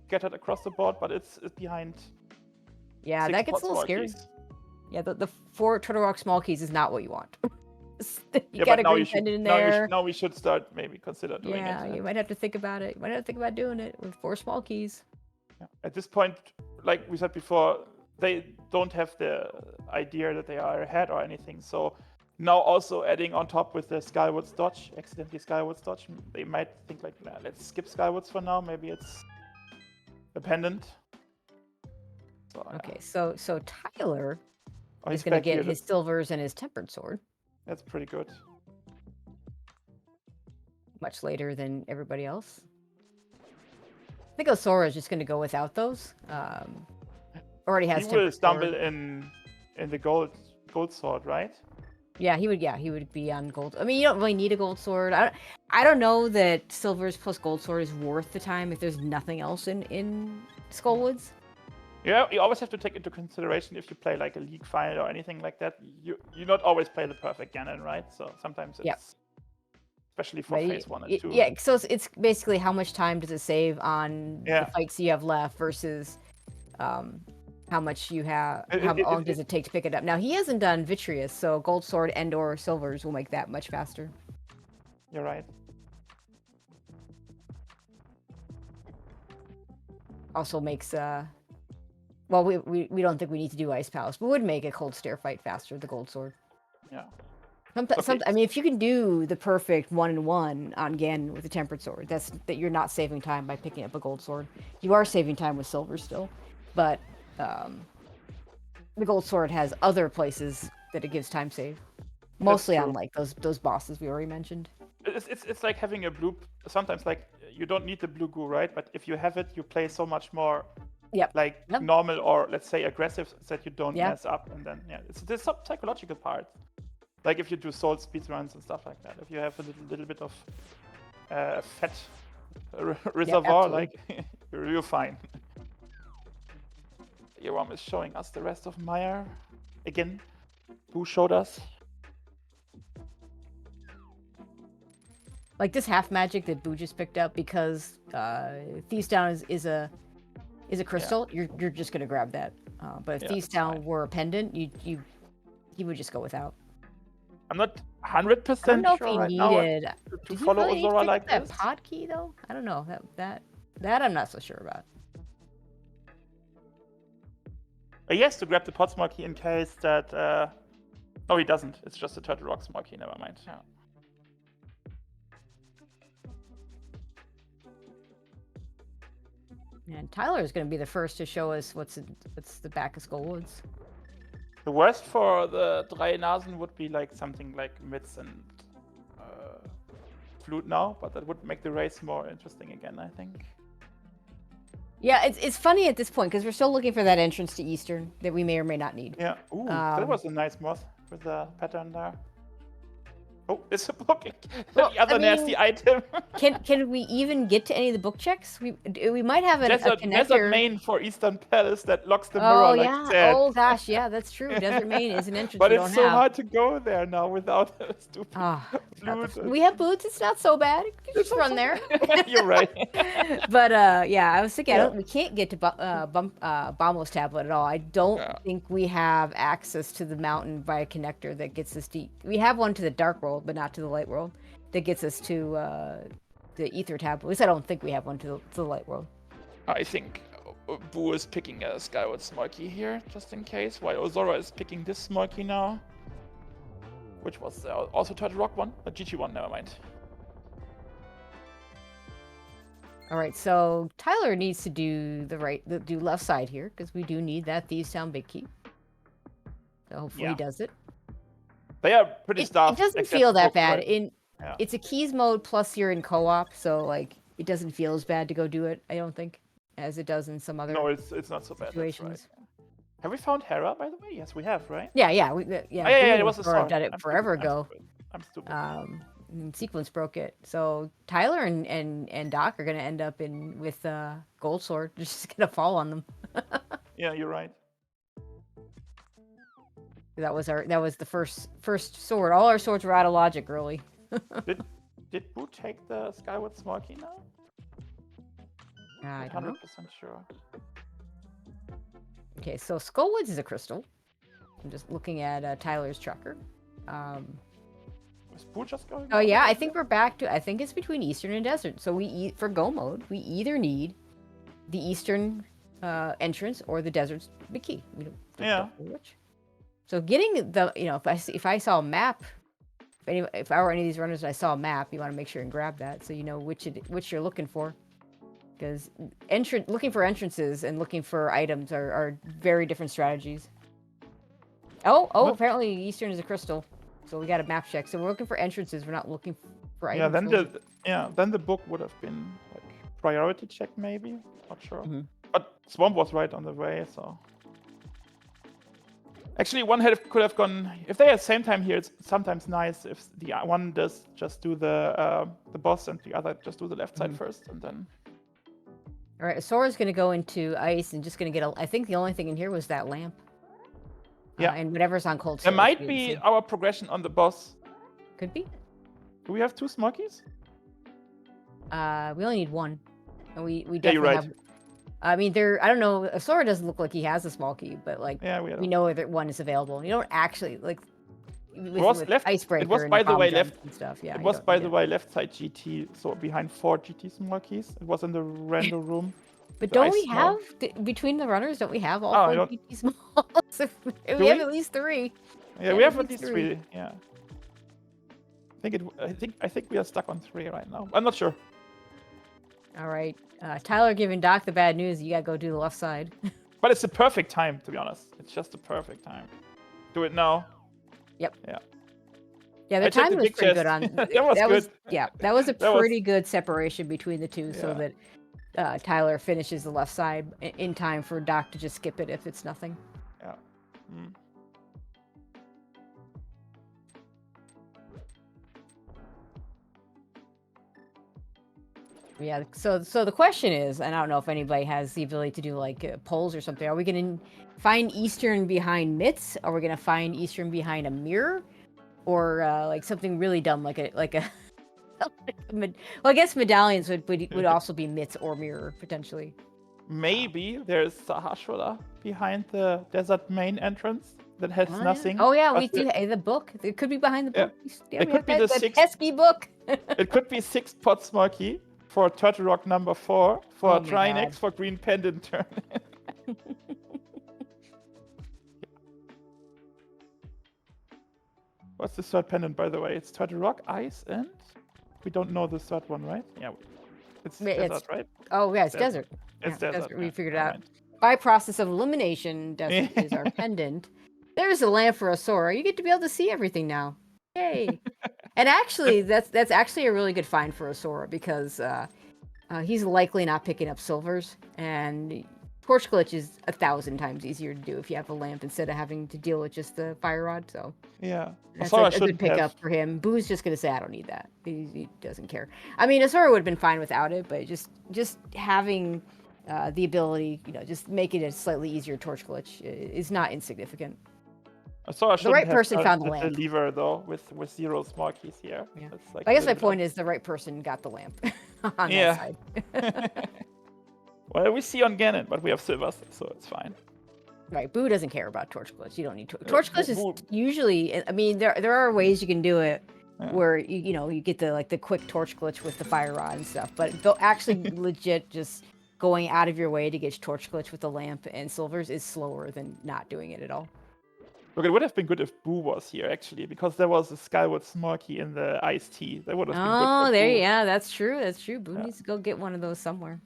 scattered across the board, but it's behind. Yeah, that gets a little scary. Yeah, the 4 Turtle Rock small keys is not what you want. You got a green pendant in there. Now we should start maybe consider doing it. Yeah, you might have to think about it. You might have to think about doing it with 4 small keys. Yeah. At this point, like we said before, they don't have the idea that they are ahead or anything. So now also adding on top with the Skywoods dodge, accidentally Skywoods dodge, they might think like, nah, let's skip Skywoods for now. Maybe it's a pendant. So, okay, so Tyler is he's going to back get here. his silvers and his tempered sword. That's pretty good. Much later than everybody else. I think Osora is just going to go without those. Already has. He will stumble in the gold sword, right? Yeah, he would. Yeah, he would be on gold. I mean, you don't really need a gold sword. I don't know that silvers plus gold sword is worth the time if there's nothing else in Skullwoods. Yeah, you always have to take into consideration if you play like a league final or anything like that. You not always play the perfect Ganon, right? So sometimes it's especially for phase 1 and 2. Yeah, so it's basically how much time does it save on the fights you have left versus how much you have, how long does it take to pick it up. Now, he hasn't done Vitreous, so gold sword and or silvers will make that much faster. You're right. Also makes, well, we don't think we need to do Ice Palace, but would make a cold stare fight faster, the gold sword. Yeah. I mean, if you can do the perfect 1-1 on Ganon with a tempered sword, that you're not saving time by picking up a gold sword. You are saving time with silver still, but the gold sword has other places that it gives time save. Mostly on like those bosses we already mentioned. It's like having a blue. Sometimes like you don't need the blue goo, right? But if you have it, you play so much more. Normal or let's say aggressive that you don't mess up, and then there's some psychological part. Like if you do soul speedruns and stuff like that, if you have a little bit of fat reservoir, like you're fine. Yoram is showing us the rest of Maya again. Who showed us? Like this half magic that Boo just picked up because Thieves Down is a crystal. You're just gonna grab that. But if Thieves Down were a pendant, you would just go without. I'm not 100% sure right now to follow Osora like that pod key though. I don't know that I'm not so sure about. Yes, to grab the pod small key in case that. No, he doesn't. It's just a Turtle Rock small key. Never mind. Yeah. And Tyler is going to be the first to show us what's the back of Skullwoods. The worst for the Drei Nasen would be like something like Mitz and Flute now, but that would make the race more interesting again, I think. Yeah, it's funny at this point because we're still looking for that entrance to Eastern that we may or may not need. Yeah, ooh, that was a nice moth with the pattern there. Oh, it's a book. The other nasty item. Can we even get to any of the book checks? We might have a connector. Desert Main for Eastern Palace that locks the mirror like that. Oh gosh, yeah, that's true. Desert Main is an entrance. But it's so hard to go there now without a stupid flute. We have boots. It's not so bad. You can just run there. You're right. But I was thinking we can't get to Bombo's tablet at all. I don't think we have access to the mountain by a connector that gets us to. We have one to the Dark World, but not to the Light World. That gets us to the Ether tablet. At least I don't think we have one to the Light World. I think Boo is picking a Skyward small key here, just in case, while Osora is picking this small key now. Which was also Turtle Rock one, a GG one, never mind. All right, so Tyler needs to do do left side here, because we do need that Thieves Town big key. So hopefully he does it. They are pretty stuffed. It doesn't feel that bad. It's a keys mode plus you're in co-op, so like it doesn't feel as bad to go do it, I don't think, as it does in some other it's not so bad. Situations. Right. Have we found Hera, by the way? Yes, we have, right? Yeah. It was a song. I've done it forever ago. I'm stupid. And Sequence broke it. So Tyler and Doc are gonna end up with Gold Sword. They're just gonna fall on them. Yeah, you're right. That was the first sword. All our swords were out of logic early. Did Boo take the Skyward small key now? I don't know. 100% sure. Okay, so Skullwoods is a crystal. I'm just looking at Tyler's tracker. Is Boo just going? Oh yeah, I think we're back to. I think it's between Eastern and Desert. So for go mode, we either need the Eastern entrance or the Desert's the key. We don't know which. So getting the if I saw a map, if I were any of these runners and I saw a map, you want to make sure and grab that so you know which you're looking for. Because looking for entrances and looking for items are very different strategies. Oh, apparently Eastern is a crystal. So we got a map check. So we're looking for entrances. We're not looking for items. Then the book would have been like priority check maybe. Not sure. Mm-hmm. But Swamp was right on the way, so. Actually, one could have gone if they at the same time here. It's sometimes nice if the one does just do the boss and the other just do the left side first, and then. All right, Sora's gonna go into ice and just gonna get I think the only thing in here was that lamp. Yeah. And whatever's on cold. There might be our progression on the boss. Could be. Do we have 2 Smokies? We only need 1, and we definitely you're right. have. I mean, I don't know. Sora doesn't look like he has a small key, but like we know that one is available. You don't actually like. It was left. Icebreaker. It was by the way left. And stuff. Yeah. It was by the way left side GT, so behind 4 GT small keys. It was in the random room. But don't we have between the runners? Don't we have all 4 GT smalls? We have at least 3. Yeah, we have at least 3. Yeah. I think we are stuck on 3 right now. I'm not sure. All right, Tyler giving Doc the bad news. You gotta go do the left side. But it's the perfect time, to be honest. It's just the perfect time. Do it now. Yep. Yeah. Yeah, the timing was pretty good on. that was good. Yeah, that was a pretty good separation between the two, so that Tyler finishes the left side in time for Doc to just skip it if it's nothing. Yeah. Mm. Yeah, so the question is, and I don't know if anybody has the ability to do like polls or something. Are we going to find Eastern behind Mitts? Are we going to find Eastern behind a mirror, or like something really dumb like a well, I guess medallions would also be Mitts or mirror potentially. Maybe there's Sahasrara behind the desert main entrance that has nothing. Oh yeah, we do the book. It could be behind the book. Yeah, it could be the pesky book. It could be 6 pot smoky. For Turtle Rock number 4, for Trinex, for Green Pendant turn. What's the third pendant, by the way? It's Turtle Rock, Ice, and we don't know the third one, right? Yeah, it's desert, right? Oh yeah, it's desert. It's desert. We figured it out. By process of elimination, desert is our pendant. There's a lamp for a Sora. You get to be able to see everything now. Yay! And actually, that's actually a really good find for a Sora because he's likely not picking up silvers, and torch glitch is 1,000 times easier to do if you have a lamp instead of having to deal with just the fire rod. So yeah, that's a good pickup for him. Boo's just gonna say, "I don't need that." He doesn't care. I mean, a Sora would have been fine without it, but just having the ability, just making it a slightly easier torch glitch is not insignificant. The right person found the lamp. The lever though, with 0 small keys here. Yeah. Like I guess my point is the right person got the lamp on that side. Well, we see on Ganon, but we have silvers, so it's fine. Right, Boo doesn't care about torch glitch. You don't need torch glitch. Is usually, I mean, there are ways you can do it where you get the quick torch glitch with the fire rod and stuff, but actually legit just going out of your way to get torch glitch with the lamp and silvers is slower than not doing it at all. Look, it would have been good if Boo was here, actually, because there was a Skyward Smoky in the iced tea. That would have been good for Boo. Yeah, that's true. That's true. Boo needs to go get one of those somewhere.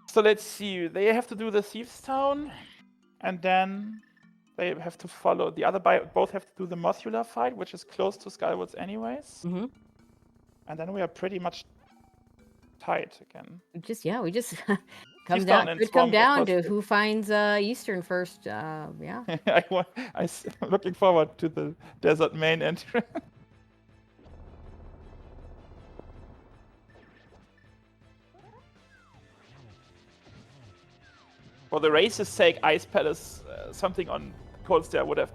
So let's see. They have to do the Thieves' Town, and then they have to follow. The other both have to do the Mothula fight, which is close to Skyward's anyways. Mm-hmm. And then we are pretty much tight again. We just come down to who finds Eastern first. Yeah. I'm looking forward to the desert main entrance. For the race's sake, Ice Palace, something on Cold Stair would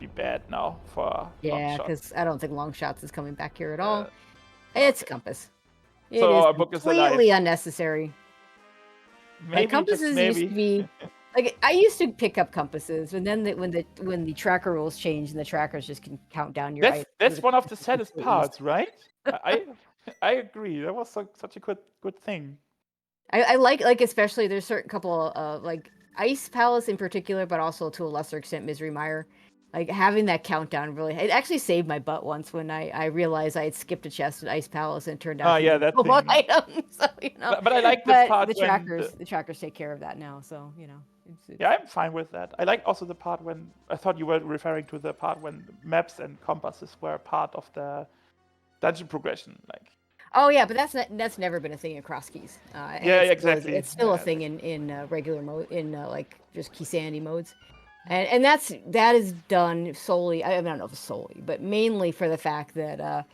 be bad now for Longshots. Because I don't think Longshots is coming back here at all. It's Compass. So our book is completely unnecessary. Maybe, Compasses used to be Like I used to pick up compasses, and then when the tracker rules changed and the trackers just can count down your items. That's one of the saddest parts, right? I agree. That was such a good thing. I like especially there's certain couple of like Ice Palace in particular, but also to a lesser extent Misery Mire. Like having that countdown really, it actually saved my butt once when I realized I had skipped a chest at Ice Palace and it turned out to be that one thing. item. So but I like the part the when the trackers take care of that now. So it's... Yeah, I'm fine with that. I like also the part when I thought you were referring to the part when maps and compasses were part of the dungeon progression, like. Oh yeah, but that's never been a thing across keys. Exactly. It's still a thing in regular mode, in like just key sanity modes, and that is done solely. I don't know if it's solely, but mainly for the fact that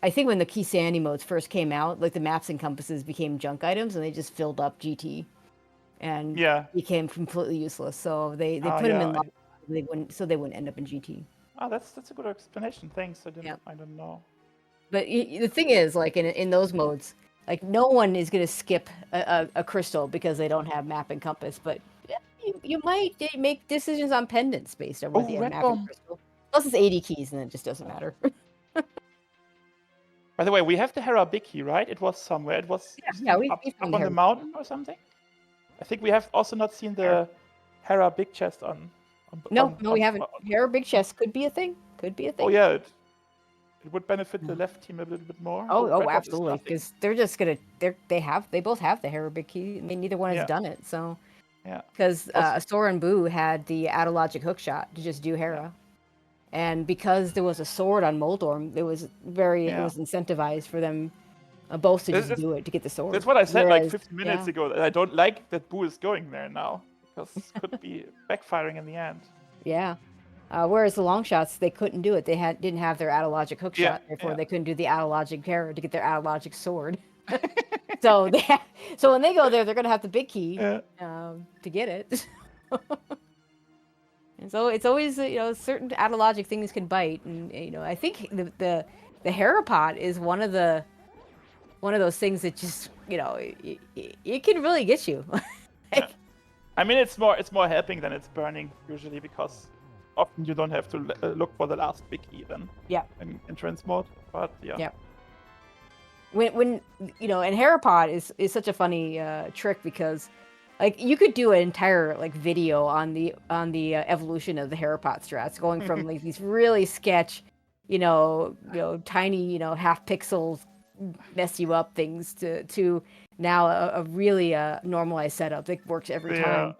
I think when the key sanity modes first came out, like the maps and compasses became junk items, and they just filled up GT, and became completely useless. So they put them in lock, they wouldn't end up in GT. Oh, that's a good explanation. Thanks. I don't know. But the thing is, like in those modes, like no one is going to skip a crystal because they don't have map and compass. But you might make decisions on pendants based on whether you have map and crystal. Plus, it's 80 keys, and it just doesn't matter. By the way, we have the Hera big key, right? It was somewhere. It was up on the mountain or something. I think we have also not seen the Hera big chest on. No, we haven't. Hera big chest could be a thing. Oh yeah. It would benefit the left team a little bit more. Oh, absolutely, because they're just gonna they both have the Hera big key. I mean, neither one has done it, so because Sora and Boo had the Autologic hookshot to just do Hera, and because there was a sword on Moldorm, it was incentivized for them both to just do it to get the sword. That's what I said like 15 minutes ago. I don't like that Boo is going there now because it could be backfiring in the end. Yeah. Whereas the Longshots, they couldn't do it. They didn't have their Autologic hookshot, therefore they couldn't do the Autologic Hera to get their Autologic sword. so when they go there, they're gonna have the big key to get it. And so it's always certain Autologic things can bite, and I think the Hera pot is one of those things that just it can really get you. I mean, it's more helping than it's burning usually because often you don't have to look for the last big key then. Yeah. In entrance mode, but yeah. Yeah. When and Herapod is such a funny trick because like you could do an entire like video on the evolution of the Herapod strats, going from like these really sketch, tiny, half pixels mess you up things to now a really normalized setup that works every time.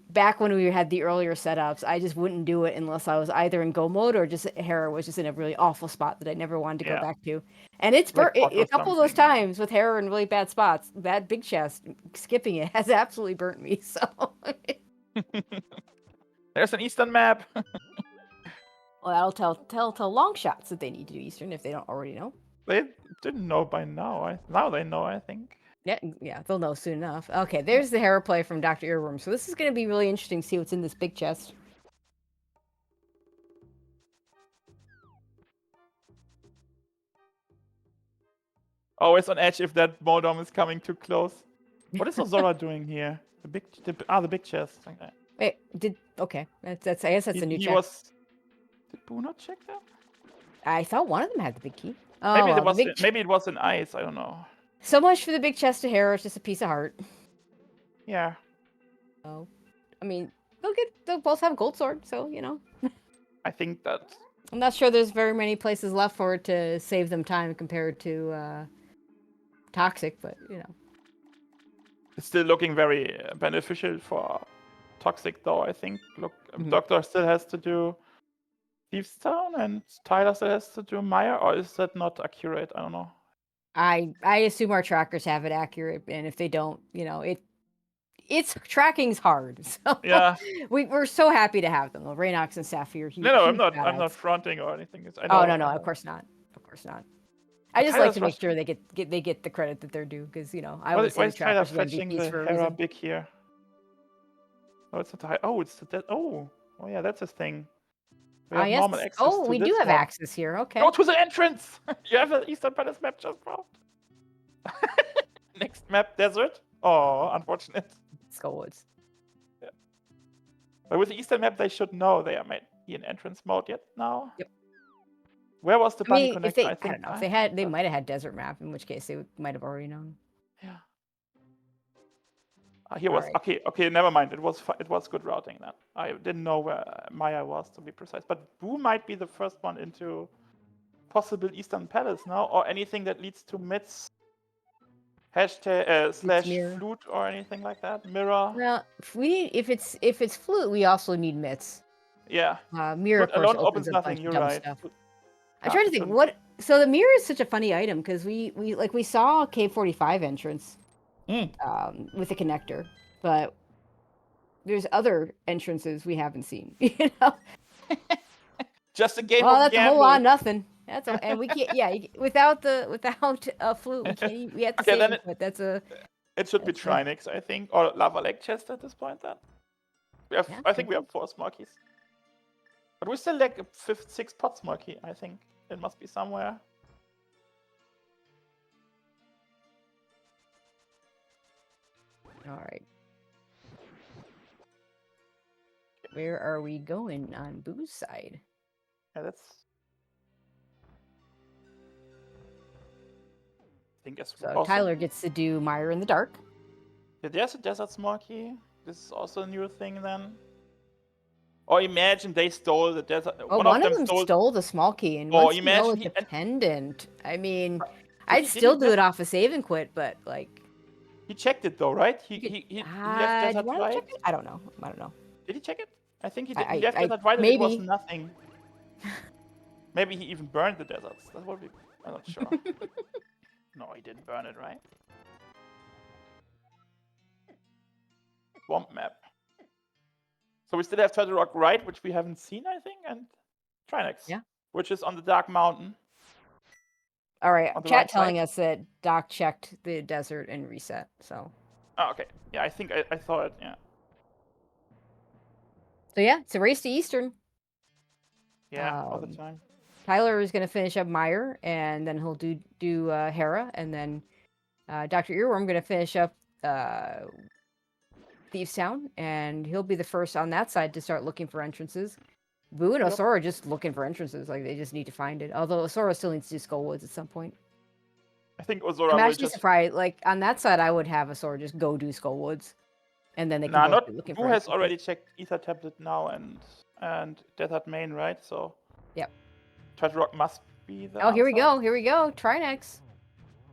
Back when we had the earlier setups, I just wouldn't do it unless I was either in go mode or just Hera was just in a really awful spot that I never wanted to go back to. And it's a couple of those times with Hera in really bad spots, that big chest, skipping it has absolutely burnt me. So there's an Eastern map. Well, that'll tell Longshots that they need to do Eastern if they don't already know. They didn't know by now. Now they know, I think. Yeah, they'll know soon enough. Okay, there's the Hera play from Dr. Earworm. So this is going to be really interesting to see what's in this big chest. Always on edge if that Moldorm is coming too close. What is Ozora doing here? The big chest. Wait, okay. That's I guess that's a new check. Did Boo not check that? I thought one of them had the big key. Oh, maybe it was in ice. I don't know. So much for the big chest to Hera. It's just a piece of heart. Yeah. Oh, I mean, they'll both have a gold sword, so I think that. I'm not sure there's very many places left for it to save them time compared to Toxic, but It's still looking very beneficial for Toxic, though. I think. Look, Doctor still has to do Thieves Town, and Tyler still has to do Mire, or is that not accurate? I don't know. I assume our trackers have it accurate, and if they don't, it's tracking's hard. So yeah, we're so happy to have them. Raynox and Sapphire. No, I'm not fronting or anything. No, of course not. I just like to make sure they get the credit that they're due because I would say trackers fetching the Hera big here. Oh, it's not high. Oh, it's that. Oh, yeah, that's a thing. We have normal access we do have access here. Okay. Go to the entrance. You have an Eastern Palace map just found. Next map, desert. Oh, unfortunate. Skullwoods. But with the Eastern map, they should know they might be in entrance mode yet now. Yep. Where was the bunny connector? If they, I I think don't know. If they had, they might have had desert map, in which case they might have already known. Yeah. Here was right. Okay. Never mind. It was good routing then. I didn't know where Maya was, to be precise. But Boo might be the first one into possible Eastern Palace now, or anything that leads to mids. Hashtag / flute or anything like that. Mirror. Well, if it's flute, we also need mitts. Yeah. Mirror Flute of course alone opens a nothing. bunch You're of dumb right. stuff. I'm trying to think what. So the mirror is such a funny item because we saw K45 entrance with the connector, but there's other entrances we haven't seen. You know. Just a game well, of that's gamble. a whole lot of nothing. That's all, and we can't. Yeah, without a flute, we can't. We have to save it. But that's a. It should be Trinix, I think, or Lava Lake Chest at this point. Then we have. I think we have 4 Smarkies, but we still lack a 5th, 6th pot Smarky. I think it must be somewhere. All right. Where are we going on Boo's side? Yeah, that's. I think so Tyler gets to do Mire in the Dark. Yeah, there's a Desert Smarky. This is also a new thing then. Or imagine they stole the desert. Oh, one of them stole the small key, and once imagine you know it's a pendant. I mean, I'd still do it off a save and quit, but like. He checked it though, right? He left Desert right. I don't know. Did he check it? I think he did. He left Desert right, and it was nothing. Maybe he even burned the deserts. That would be. I'm not sure. No, he didn't burn it, right? Swamp map. So we still have Turtle Rock right, which we haven't seen, I think, and Trinix. Yeah. Which is on the Dark Mountain. All right. Chat telling us that Doc checked the desert and reset, so. Oh, okay. Yeah, I think I saw it, yeah. So yeah, it's a race to Eastern. Yeah, all the time. Tyler is going to finish up Mire, and then he'll do Hera, and then Dr. Earworm going to finish up Thieves Town, and he'll be the first on that side to start looking for entrances. Boo and Osora are just looking for entrances, like they just need to find it. Although Osora still needs to do Skull Woods at some point. I think Osora I'm actually surprised. Like on that side, I would have Osora just go do Skull Woods, and then they can both be looking for entrances. Boo has already checked Ether Tablet now and Desert Main, right? So. Yep. Turtle Rock must be the. Oh, here we go. Here we go. Trinix.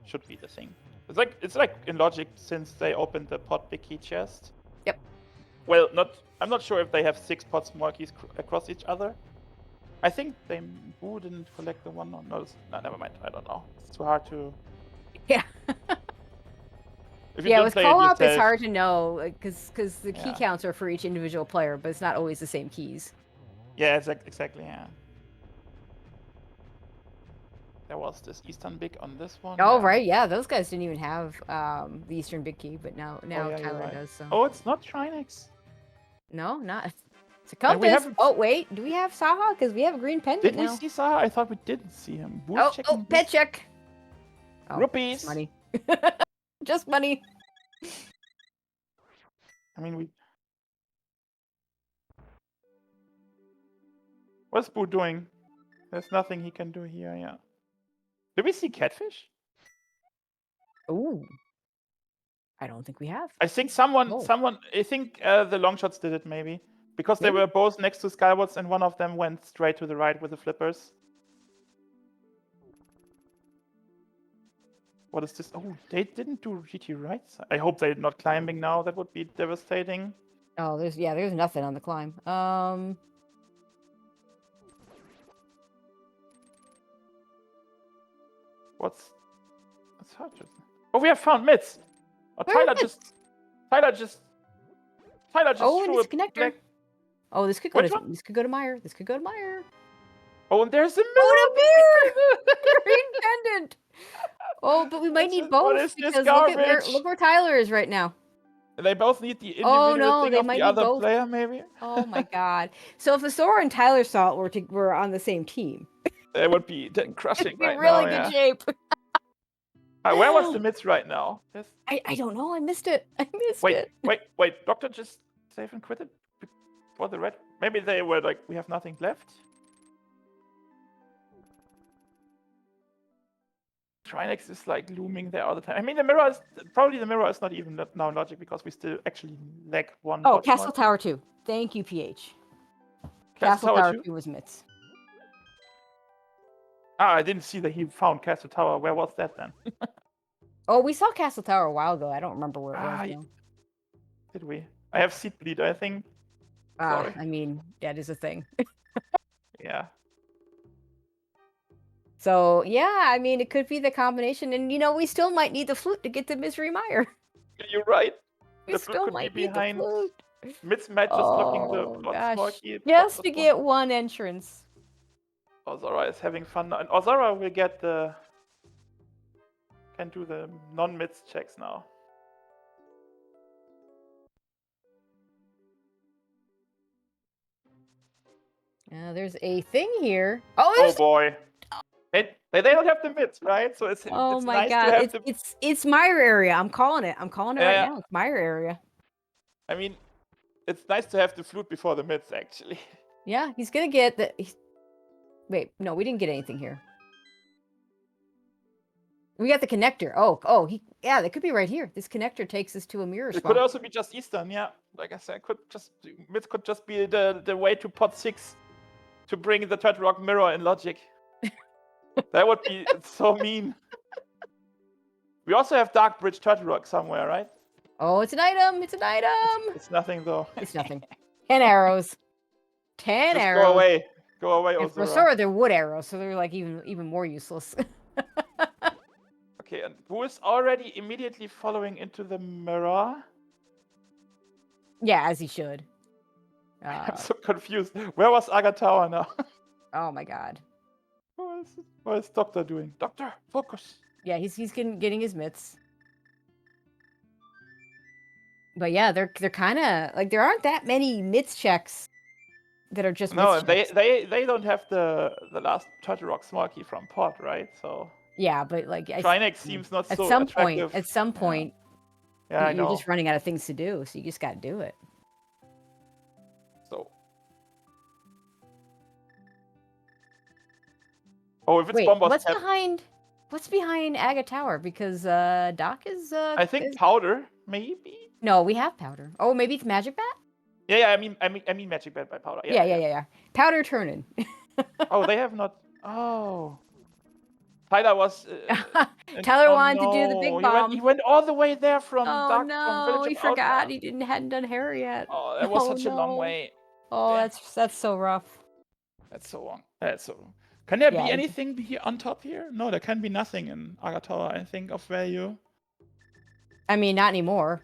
Should be the thing. It's like in logic since they opened the pot big key chest. Yep. Well, I'm not sure if they have 6 pot small keys across each other. I think Boo didn't collect the one. No, never mind. I don't know. It's too hard to. Yeah. Yeah, with co-op, it's hard to know because the key counts are for each individual player, but it's not always the same keys. Yeah, exactly. Yeah. There was this Eastern Big on this one. Oh, right. Yeah, those guys didn't even have the Eastern Big Key, but now Tyler does. So. Oh, it's not Trinix. No, not. It's a compass. Oh, wait. Do we have Saha? Because we have a green pendant now. Did we see Saha? I thought we didn't see him. Pet check. Oh, rupees. Money. Just money. I mean, What's Boo doing? There's nothing he can do here, yeah. Did we see Catfish? Ooh. I don't think we have. I think I think the Longshots did it maybe. Because they were both next to Skywards and one of them went straight to the right with the flippers. What is this? Oh, they didn't do GT right. I hope they're not climbing now. That would be devastating. Oh, there's nothing on the climb. What's hard? Oh, we have found mids. Oh, Tyler just. Oh, and it's a connector. Oh, this could go to Mire. This could go to Mire. Oh, and there's a mirror. Oh, a mirror! Green pendant. Oh, but we might need both because look where Tyler is right now. They both need the individual thing of the other player, maybe. Oh my god! So if Asora and Tyler saw it, were on the same team. They would be crushing right now. Really good shape. Where was the mids right now? I don't know. I missed it. Wait. Doctor just save and quit it. for the red. Maybe they were like, we have nothing left. Trinex is like looming there all the time. I mean, the mirror is not even now logic because we still actually lack one. Oh, Castle Tower 2. Thank you, PH. Castle Tower 2 was Mitz. Ah, I didn't see that he found Castle Tower. Where was that then? Oh, we saw Castle Tower a while ago. I don't remember where it was now. Did we? I have Seed Bleed, I think. Sorry. I mean, that is a thing. Yeah. So, yeah, I mean, it could be the combination. And, we still might need the flute to get to Misery Mire. You're right. We still might need the flute. Mismatch just blocking the plot smoky. Just to get one entrance. Ozora is having fun now. And Ozora will get the... Can do the non-mids checks now. There's a thing here. Oh boy. They don't have the mids, right? So it's oh it's my nice god, to have it's Mire area. I'm calling it. I'm calling it right now. It's Mire area. I mean, it's nice to have the flute before the mids, actually. Yeah, he's gonna get the. Wait, no, we didn't get anything here. We got the connector. Oh, that could be right here. This connector takes us to a mirror spot. It could also be just Eastern, yeah. Like I said, mids could just be the way to pot 6 to bring the Turtle Rock mirror in logic. That would be so mean. We also have Dark Bridge Turtle Rock somewhere, right? Oh, it's an item. It's an item. It's nothing though. It's nothing. 10 arrows. 10 just arrows. Go away. Go away, Ozora. Rosora, they're wood arrows, so they're like even more useless. Okay, and who is already immediately following into the mirror? Yeah, as he should. I'm so confused. Where was Agatawa now? Oh my god. What is Doctor doing? Doctor, focus. Yeah, he's getting his mitts. But yeah, they're kind of like there aren't that many mitts checks that are just no. Mitz They don't have the last Turtle Rock Smarky from pot, right? So yeah, but like Trinex seems not so attractive. At some point, yeah, you're just running out of things to do, so you just got to do it. So. Oh, if it's Bombos. What's behind Aga Tower? Because Doc is. I think powder, maybe. No, we have powder. Oh, maybe it's Magic Bat. Yeah. I mean Magic Bat by powder. Yeah. Powder turning. Oh, they have not. Oh. Tyler was. Tyler wanted to do the big bomb. He went all the way there from. Oh no, he forgot he hadn't done hair yet. Oh, that was such a long way. Oh, yeah. that's so rough. That's so long. That's so. Can there be anything on top here? No, there can be nothing in Agatawa, I think, of value. I mean, not anymore.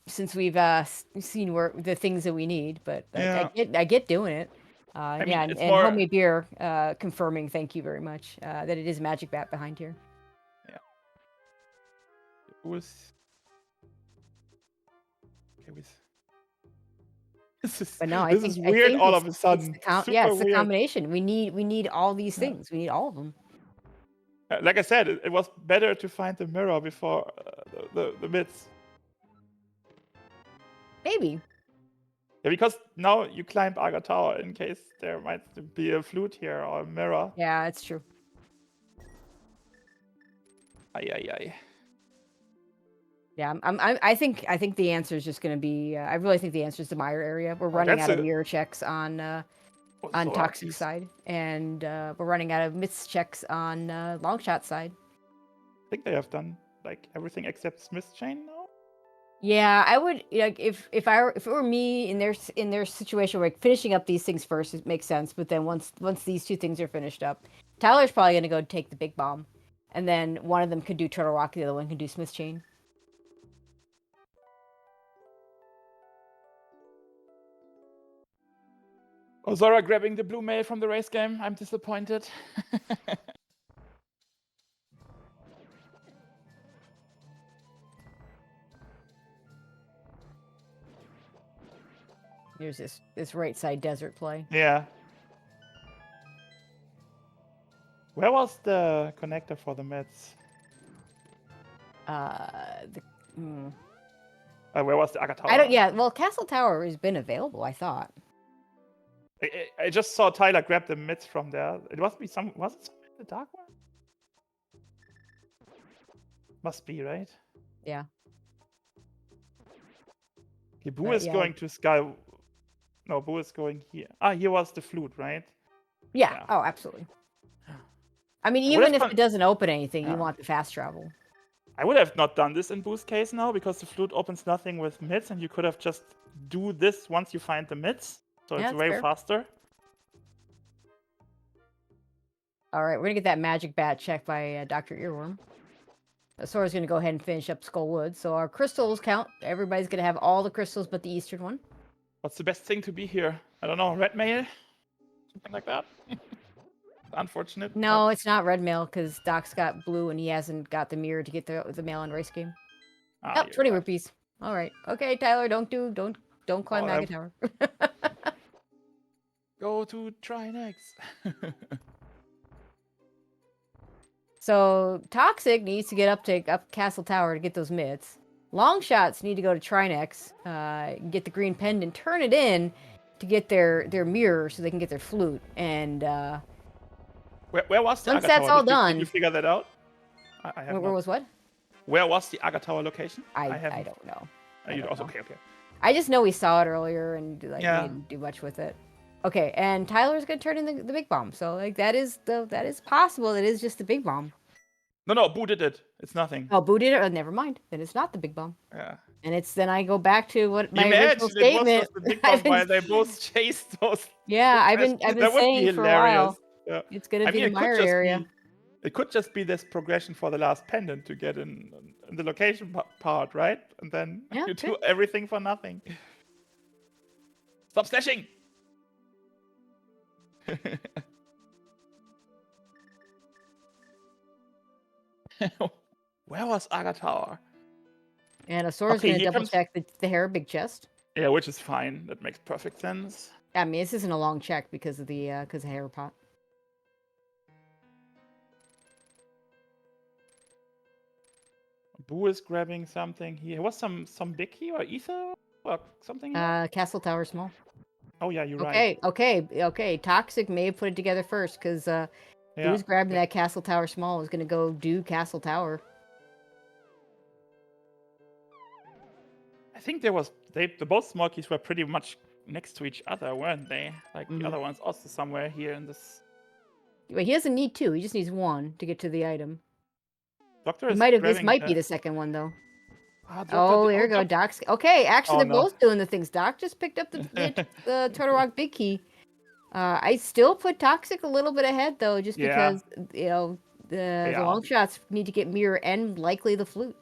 Since we've seen the things that we need, but I get doing it. And Homemade Beer confirming, thank you very much, that it is Magic Bat behind here. Yeah. It was... Okay, This is weird all of a sudden. It's the combination. We need all these things. We need all of them. Like I said, it was better to find the mirror before the mids. Maybe. Yeah, because now you climb Aga Tower in case there might be a flute here or a mirror. Yeah, it's true. Ay. Yeah, I think the answer is just going to be. I really think the answer is the Mire area. We're running out of mirror checks on Toxic side, and we're running out of myths checks on Longshot side. I think they have done like everything except Smith's Chain now. Yeah, I would like if it were me in their situation, where like finishing up these things first, it makes sense. But then once these two things are finished up, Tyler's probably going to go take the big bomb, and then one of them could do Turtle Rock, the other one can do Smith's Chain. Ozora grabbing the blue mail from the race game. I'm disappointed. Here's this right side desert play. Yeah. Where was the connector for the Mets? Where was the Aga I don't. Tower? Yeah. Well, Castle Tower has been available. I thought. I just saw Tyler grab the mitts from there. It must be some. Was it somewhere in the dark one? Must be, right? Yeah. Okay, Boo But is yeah. going to Sky. No, Boo is going here. Ah, here was the flute, right? Yeah. Yeah. Oh, absolutely. I mean, I would even have if it doesn't open anything, you Yeah. want the fast travel. I would have not done this in Boo's case now because the flute opens nothing with mitts, and you could have just do this once you find the mitts, so Yeah, it's that's way fair. faster. All right, we're gonna get that magic bat checked by Dr. Earworm. Sora's gonna go ahead and finish up Skull Wood. So our crystals count. Everybody's gonna have all the crystals but the eastern one. What's the best thing to be here? I don't know, red mail? Something like that? Unfortunate. No, it's not red mail because Doc's got blue and he hasn't got the mirror to get the mail and race game. Oh, 20 right. rupees. All right. Okay, Tyler, don't climb Maga Tower. Go to Drei next. So Toxic needs to get up Castle Tower to get those mitts. Longshots need to go to Trinex, get the green pendant, turn it in to get their mirror so they can get their flute. And where was the once Aga that's Tower? all Did done, you figure that out? I have where was what? Where was the Aga Tower location? I don't know. Okay. I just know we saw it earlier and like Yeah. we didn't do much with it. Okay, and Tyler's gonna turn in the big bomb. So like that is possible. It is just the big bomb. No, Boo did it. It's nothing. Oh, Boo did it. Oh, never mind. Then it's not the big bomb. Yeah. And it's then I go back to what my Imagine original it statement. was just the big bomb while they both chased those. Yeah, I've been That would be saying for a while. Yeah. It's gonna be the Meyer area. It could just be this progression for the last pendant to get in the location part, right? And then you do everything for nothing. Stop slashing! Where was Aga Tower? And Asora's gonna double check the hair big chest. Yeah, which is fine. That makes perfect sense. I mean, this isn't a long check because of the hair pot. Boo is grabbing something here. Was some big key or ether or something? Castle Tower small. Oh yeah, you're right. Okay. Toxic may have put it together first because Boo's grabbing that Castle Tower small is gonna go do Castle Tower. I think there was the both small keys were pretty much next to each other, weren't they? Like the other one's also somewhere here in this. Wait, he doesn't need two. He just needs one to get to the item. Doctor This might be the second one though. Oh, there you go, Doc's. Okay, actually they're both doing the things. Doc just picked up the Turtle Rock big key. I still put Toxic a little bit ahead though, just because the long shots need to get mirror and likely the flute.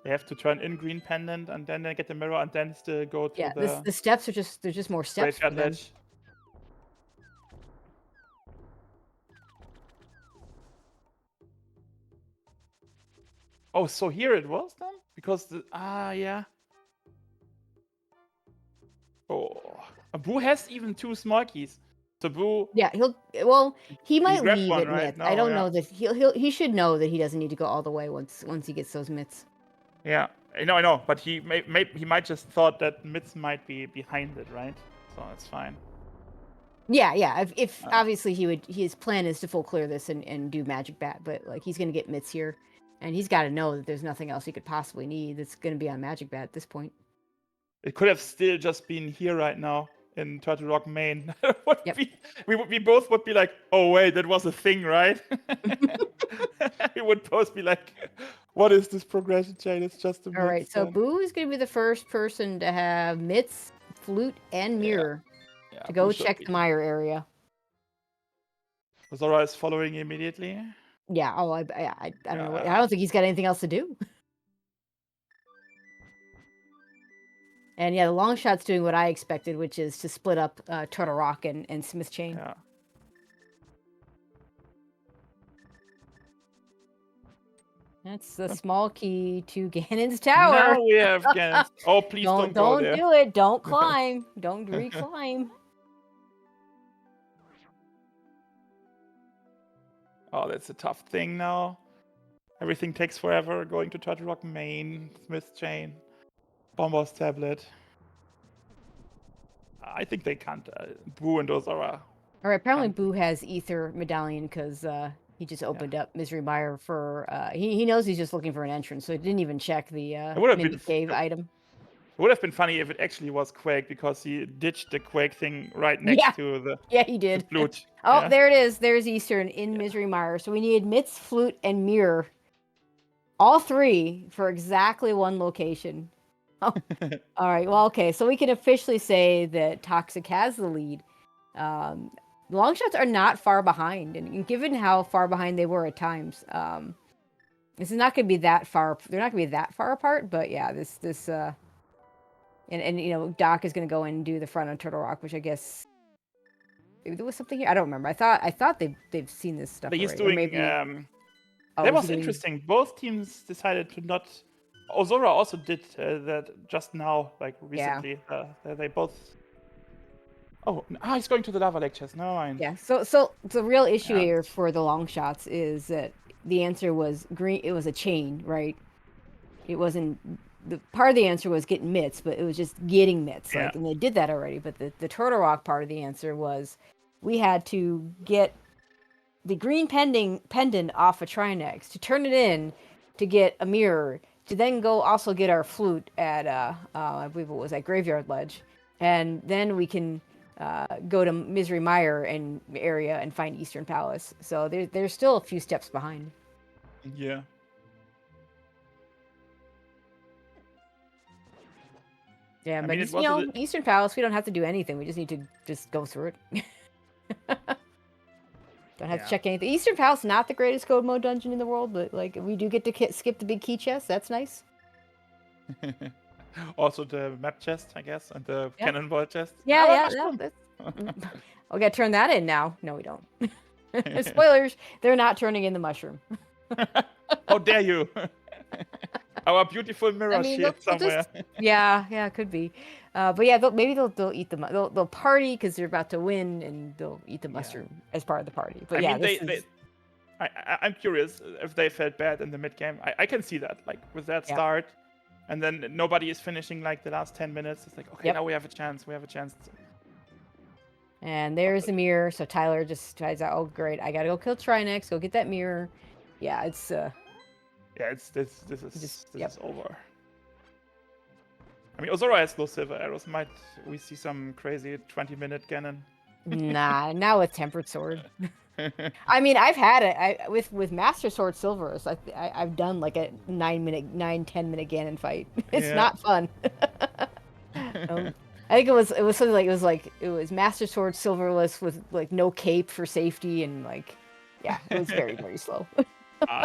They have to turn in green pendant and then they get the mirror and then still go to the steps are there's just more steps for them. Oh, so here it was then? Because yeah. Oh, Boo has even two small keys. So Boo. Yeah, he might leave at mitts. I don't know that he should know that he doesn't need to go all the way once he gets those mitts. Yeah, I know, but he might just thought that mitts might be behind it, right? So it's fine. Yeah. If obviously his plan is to full clear this and do magic bat, but like he's gonna get mitts here. And he's got to know that there's nothing else he could possibly need that's going to be on Magic Bat at this point. It could have still just been here right now in Turtle Rock Main. We both would be like, oh wait, that was a thing, right? We would both be like, what is this progression chain? It's just a All right, so Boo is going to be the first person to have mitts, flute, and mirror to go check the Meyer area. Zora is following immediately. Yeah. Oh, I don't know. I don't think he's got anything else to do. And yeah, the long shot's doing what I expected, which is to split up Turtle Rock and Smith Chain. Yeah. That's the small key to Ganon's tower. Now we have Ganon. Oh, please don't go there. Don't do it. Don't climb. Don't reclimb. Oh, that's a tough thing now. Everything takes forever going to Turtle Rock Main, Smith Chain. Bomber's tablet. I think they can't. Boo and Ozora. All right, apparently Boo has Ether Medallion because he just opened up Misery Mire for... he knows he's just looking for an entrance, so he didn't even check the Mimic Cave item. It would have been funny if it actually was Quake, because he ditched the Quake thing right next to the... Yeah, he did. The flute. Oh, there it is. There's Eastern in Misery Mire. So we needed Mitz, Flute, and Mirror. All three for exactly one location. Oh. All right. Well, okay. So we can officially say that Toxic has the lead. Longshots are not far behind, and given how far behind they were at times, this is not going to be that far. They're not going to be that far apart. But yeah, and you know, Doc is going to go in and do the front on Turtle Rock, which I guess maybe there was something here. I don't remember. I thought they've seen this stuff. But he's already. doing. Maybe, that was interesting. Both teams decided to not. Ozora also did that just now, like recently. Yeah. They both. Oh, he's going to the lava lake chest. Never mind. Yeah. So the real issue here for the Longshots is that the answer was green. It was a chain, right? It wasn't. The part of the answer was getting mitts, but it was just getting mitts. Like, and they did that already. But the Turtle Rock part of the answer was we had to get the green pendant off a Trinex to turn it in to get a mirror, to then go also get our flute at I believe it was at Graveyard Ledge, and then we can go to Misery Mire and area and find Eastern Palace. So there's still a few steps behind. Yeah. Yeah, but you know, Eastern Palace, we don't have to do anything. We just need to just go through it. Don't have to check anything. Eastern Palace, not the greatest code mode dungeon in the world, but like we do get to skip the big key chest. That's nice. Also the map chest, I guess, and the cannonball chest. Yeah. We gotta turn that in now. No, we don't. Spoilers, they're not turning in the mushroom. How dare you! Our beautiful mirror shit somewhere. It could be. But yeah, maybe they'll eat they'll party because they're about to win, and they'll eat the mushroom as part of the party. But I'm curious if they felt bad in the mid game. I can see that, like with that start, and then nobody is finishing like the last 10 minutes. It's like, okay, now we have a chance. And there's the mirror. So Tyler just tries out. Oh, great! I gotta go kill Trinex. Go get that mirror. Yeah, it's. This is over. I mean, Ozora has no silver arrows. Might we see some crazy 20-minute cannon? Nah, now with Tempered Sword. I mean, I've had it with Master Sword Silvers. I've done like a 10 minute Ganon fight. It's not fun. I think it was something like it was Master Sword Silverless with like no cape for safety, and like it was very, very slow.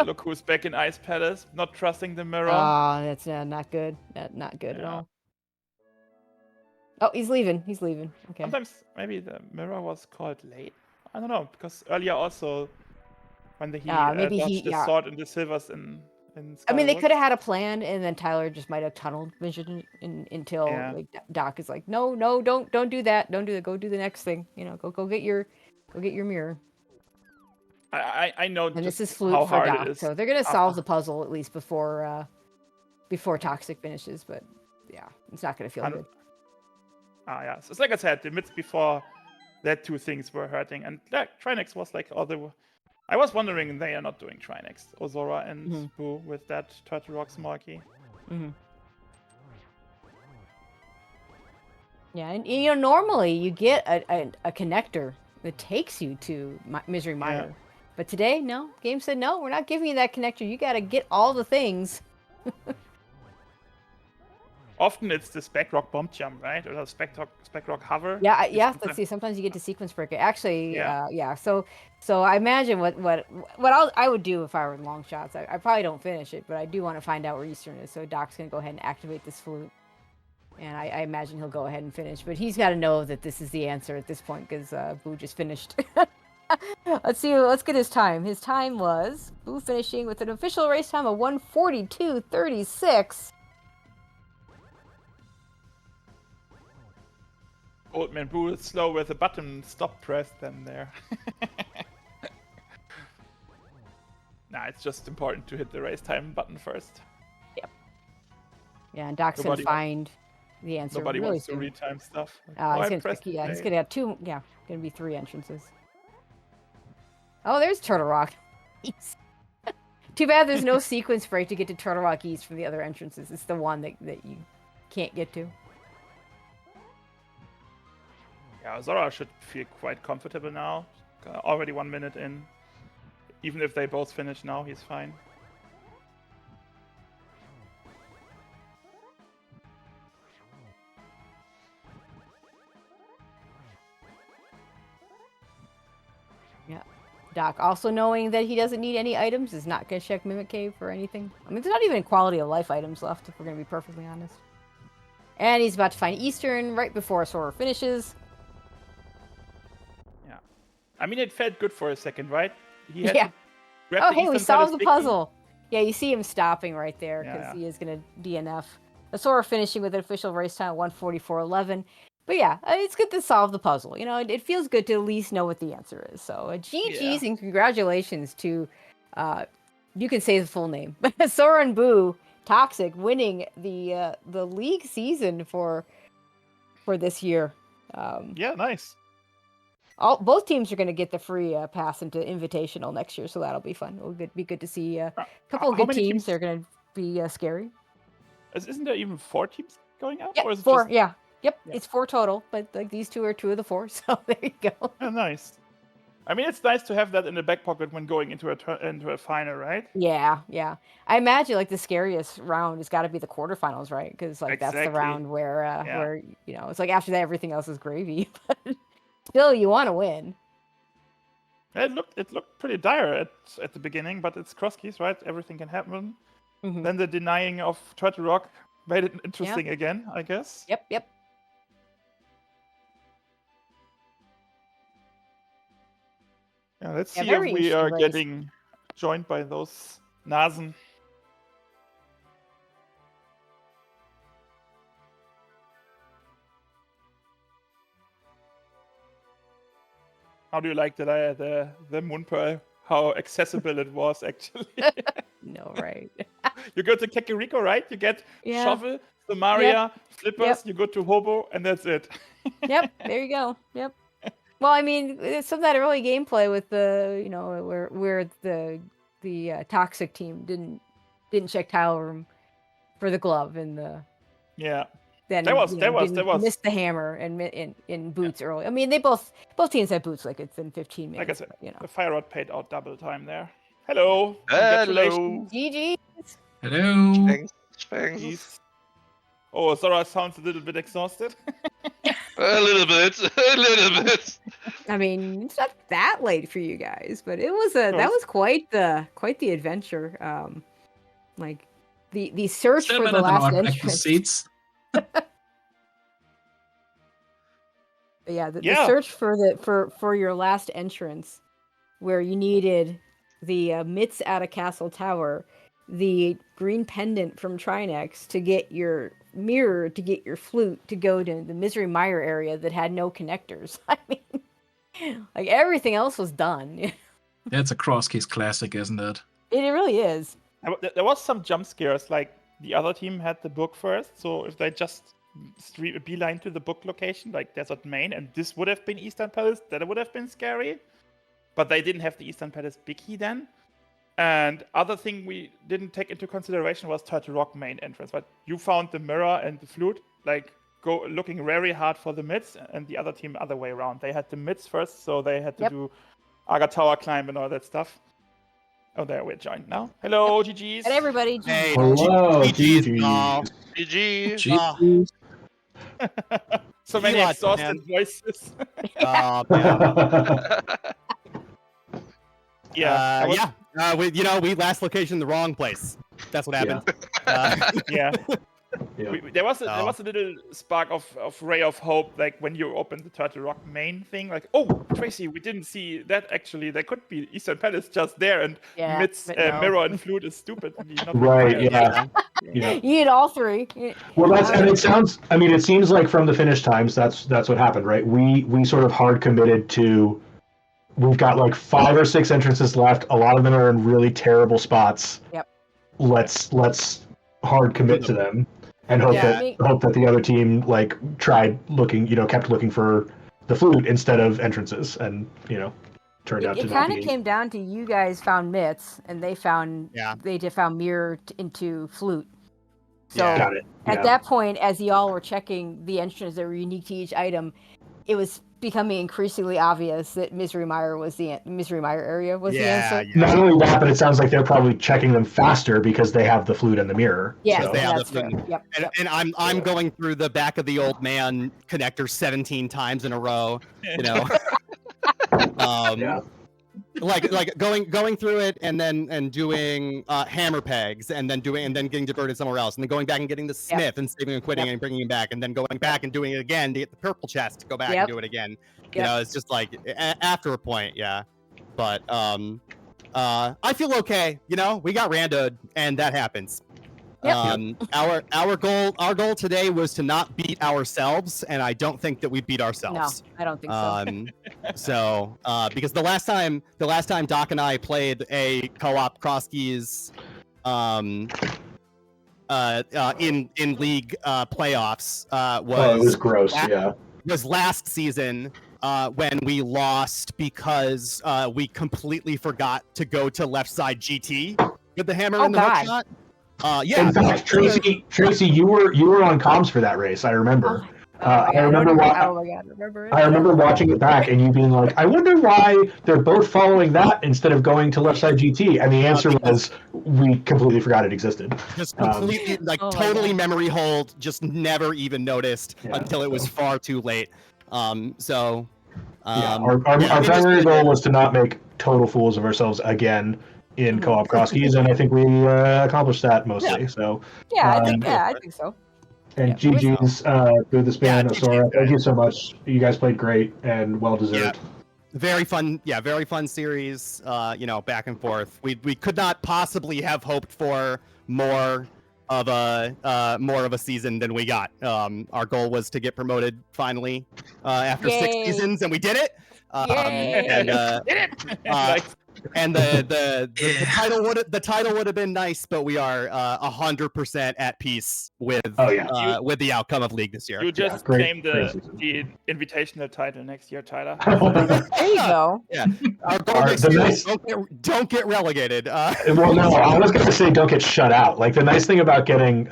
Look who's back in Ice Palace, not trusting the mirror. Oh, that's not good. Not good at all. Oh, he's leaving. Okay. Sometimes maybe the mirror was called late. I don't know, because earlier also when he dodged the sword and the silvers in I mean, they could have had a plan, and then Tyler just might have tunneled vision until like Doc is like, no, don't do that. Don't do that. Go do the next thing. You know, go get your mirror. I know. And this is flute for Doc, so they're gonna solve the puzzle at least before Toxic finishes. But yeah, it's not gonna feel good. So it's like I said, the mids before that, two things were hurting, and Trinex was like, I was wondering they are not doing Trinex, Ozora and Boo with that Turtle Rock small key. Yeah, and you know, normally you get a connector that takes you to Misery Mire. But today, no. Game said, no, we're not giving you that connector. You got to get all the things. Often it's the Spec Rock bomb jump, right? Or the Spec Rock hover. Yeah. Let's see. Sometimes you get to sequence breaker. Actually, So I imagine what I would do if I were in Longshots. I probably don't finish it, but I do want to find out where Eastern is. So Doc's going to go ahead and activate this flute. And I imagine he'll go ahead and finish. But he's got to know that this is the answer at this point, because Boo just finished. Let's see. Let's get his time. His time was Boo finishing with an official race time of 1:42.36. Old Man Boo is slow with the button stop pressed then there. Nah, it's just important to hit the race time button first. Yep. Yeah, and Doc's going to find the answer Nobody really wants soon. to retime stuff. He's going to have two, going to be 3 entrances. Oh, there's Turtle Rock East. Too bad there's no sequence break to get to Turtle Rock East from the other entrances. It's the one that you can't get to. Yeah, Zora should feel quite comfortable now. Already 1 minute in. Even if they both finish now, he's fine. Yeah. Doc, also knowing that he doesn't need any items, is not going to check Mimic Cave for anything. I mean, there's not even quality of life items left, if we're going to be perfectly honest. And he's about to find Eastern right before Sora finishes. Yeah. I mean, it felt good for a second, right? He had to grab the Eastern we solved the puzzle. Yeah, you see him stopping right there because he is going to DNF. The Sora finishing with an official race time 1:44.11. But yeah, it's good to solve the puzzle. You know, it feels good to at least know what the answer is. So GG's and congratulations to, you can say the full name, but Sora and Boo Toxic winning the league season for this year. Yeah, nice. Both teams are going to get the free pass into Invitational next year, so that'll be fun. It'll be good to see a couple of good teams. They're going to be scary. Isn't there even 4 teams going out? Yeah, or is it 4. Just... Yeah. Yep, it's 4 total, but like these 2 are 2 of the 4, so there you go. Oh, nice. I mean, it's nice to have that in the back pocket when going into a final, right? Yeah. I imagine like the scariest round has got to be the quarterfinals, right? Because like that's the round where you know it's like after that everything else is gravy, but still you want to win. It looked pretty dire at the beginning, but it's cross keys, right? Everything can happen. Mm-hmm. Then the denying of Turtle Rock made it interesting again, I guess. Yep. Yeah, let's see if we are getting joined by those Nasen. How do you like the Moonpearl? How accessible it was, actually. No, right. You go to Kakariko, right? You get Shovel, Samaria, Flippers, you go to Hobo, and that's it. Yep, there you go. Yep. Well, I mean, some of that early gameplay with the, you know, where the Toxic team didn't check tile room for the glove and the then that was missed the hammer and in boots early. I mean, both teams had boots like it's in 15 minutes. Like I said, but, you know, the Fire Rod paid out double time there. Hello. Congratulations. GG. Hello. Thanks. Oh, Zora sounds a little bit exhausted. A little bit. I mean, it's not that late for you guys, but it was that was quite the adventure. Like the search for the last entrance. Seats. The search for your last entrance, where you needed the mitts out of Castle Tower, the green pendant from Trinex to get your mirror, to get your flute, to go to the Misery Mire area that had no connectors. I mean, like everything else was done. That's a cross-case classic, isn't it? It really is. There was some jump scares, like the other team had the book first, so if they just beeline to the book location, like Desert Main, and this would have been Eastern Palace, that would have been scary. But they didn't have the Eastern Palace big key then. And other thing we didn't take into consideration was Turtle Rock main entrance. But you found the mirror and the flute, like looking very hard for the mids, and the other team other way around. They had the mids first, so they had to do Aga Tower climb and all that stuff. Oh, there we're joined now. Hello, GGs. And everybody, hey, hello, GGs. GG. So many exhausted voices. We last location in the wrong place. That's what happened. There was a little spark of ray of hope, like when you opened the Turtle Rock main thing, like, oh, Tracy, we didn't see that actually. There could be Eastern Palace just there, and mirror and flute is stupid. Right, You need all three. Well, it seems like from the finish times, that's what happened, right? We sort of hard committed to, we've got like 5 or 6 entrances left. A lot of them are in really terrible spots. Yep. Let's hard commit to them. and hope Yeah, that the other team like kept looking for the flute instead of entrances, and turned out to It not kind of be. came down to you guys found myths, and they found just found mirror into flute. So Got it. At that point, as y'all were checking the entrances that were unique to each item, it was becoming increasingly obvious that Misery Mire area was the answer. Yeah. Not only that, but it sounds like they're probably checking them faster because they have the flute and the mirror. Yeah, so. They have that's fair. Yep. And I'm going through the back of the old man connector 17 times in a row. Like going through it and doing hammer pegs and then getting diverted somewhere else and then going back and getting the smith and saving and quitting and bringing him back and then going back and doing it again to get the purple chest to go back and do it again. It's just like after a point, But I feel okay. We got randoed and that happens. Our goal today was to not beat ourselves, and I don't think that we beat ourselves. No, I don't think so. Because the last time Doc and I played a co-op cross keys in league playoffs it was gross. Was last season when we lost because we completely forgot to go to left side GT with the hammer and the hook shot. In fact, Tracy, you were on comms for that race. I remember. I remember watching it back and you being like, I wonder why they're both following that instead of going to left side GT. And the answer was we completely forgot it existed. Just completely, totally memory hold. Just never even noticed until it was far too late. Our primary goal was to not make total fools of ourselves again in co-op cross keys, and I think we accomplished that mostly. So I think so. And GG's through the span of Sora. Thank you so much. You guys played great and well deserved. Very fun. Very fun series. Back and forth. We could not possibly have hoped for more of a season than we got. Our goal was to get promoted finally after 6 seasons, and we did it. And the title would have been nice, but we are 100% at peace with the outcome of League this year. You just claim the invitational title next year, Tyler. There you go. Yeah, our goal next year don't get relegated. Well, no, I was going to say don't get shut out. Like the nice thing about getting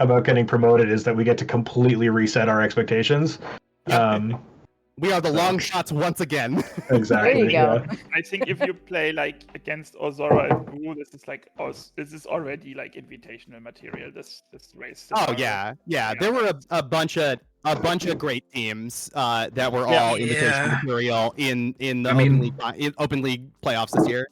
promoted is that we get to completely reset our expectations. We are the Longshots once again. Exactly. There you go. I think if you play against Ozora and Boo, this is already invitational material. This race. There were a bunch of great teams that were all invitational material in the open league playoffs this year.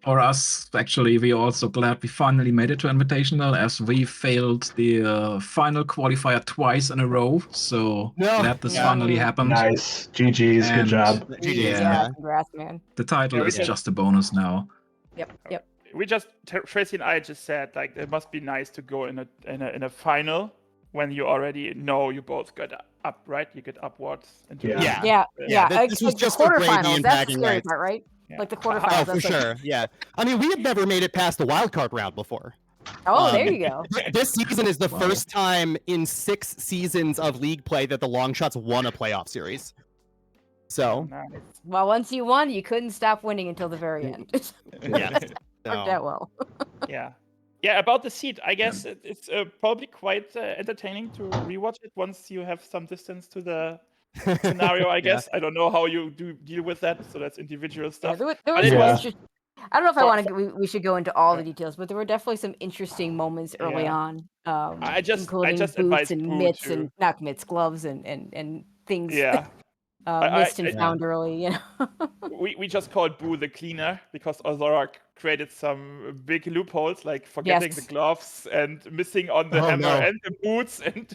For us, actually, we're also glad we finally made it to Invitational, as we failed the final qualifier twice in a row. So glad this finally happened. Nice. GG's. Good job. Yeah. Congrats, man. The title is just a bonus now. Yep. We Tracy and I just said it must be nice to go in a final when you already know you both got up, right? You get upwards. Into This was just for gravy and that's the scary rights. part, right? Yeah. Like the quarterfinals. Oh, for sure. Yeah. I mean, we had never made it past the wild card round before. Oh, there you go. This season is the first time in 6 seasons of league play that the Longshots won a playoff series. So, well, once you won, you couldn't stop winning until the very end. Worked out well. Yeah, about the seed, I guess it's probably quite entertaining to rewatch it once you have some distance to the scenario, I guess. I don't know how you do deal with that, so that's individual stuff. I don't know if we should go into all the details, but there were definitely some interesting moments early on. I just boots advise and Boo mitts to... and not mitts, gloves and things. Yeah. Missed and found early, We just called Boo the cleaner because Ozora created some big loopholes, like forgetting the gloves and missing on the hammer and the boots, and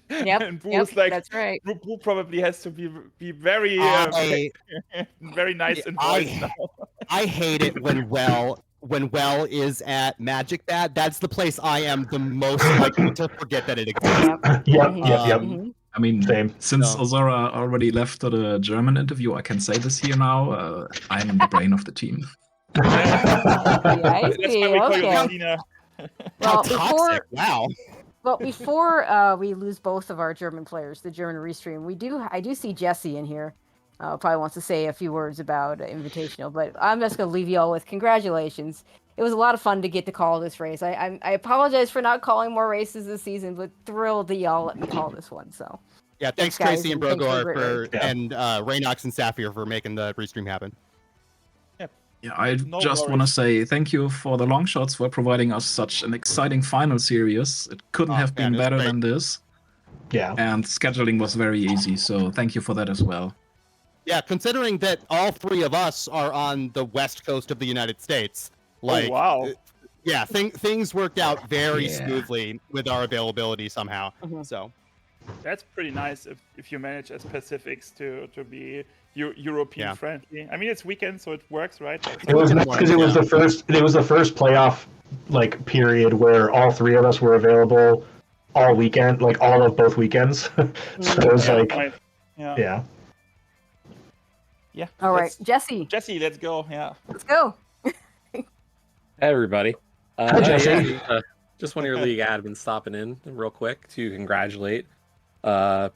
Boo's that's right. Boo probably has to be very very nice and voice now. I hate it when Well is at Magic Bat. That's the place I am the most likely to forget that it exists. Yep. I mean, since Ozora already left to the German interview, I can say this here now. I'm the brain of the team. I see. That's why we call you Christina. Well, toxic. Wow. Well, before we lose both of our German players, the German restream, I do see Jesse in here. Probably wants to say a few words about Invitational, but I'm just going to leave you all with congratulations. It was a lot of fun to get to call this race. I apologize for not calling more races this season, but thrilled that y'all let me call this one. So yeah, thanks guys, Tracy and Brogor and Raynox and Sapphire for making the restream happen. Yeah, I just want to say thank you for the Longshots for providing us such an exciting final series. It couldn't have been better than this. Yeah. And scheduling was very easy, so thank you for that as well. Yeah, considering that all three of us are on the west coast of the United States, like, oh, wow. Yeah, things worked out very smoothly with our availability somehow. So that's pretty nice if you manage as Pacifics to be European friendly. I mean, it's weekend, so it works, right? It was because it was the first playoff like period where all three of us were available all weekend, like all of both weekends. So it was yeah. All right, Jesse, let's go. Yeah, let's go. Hey everybody. Hi, Jesse. Just one of your league admins stopping in real quick to congratulate Drei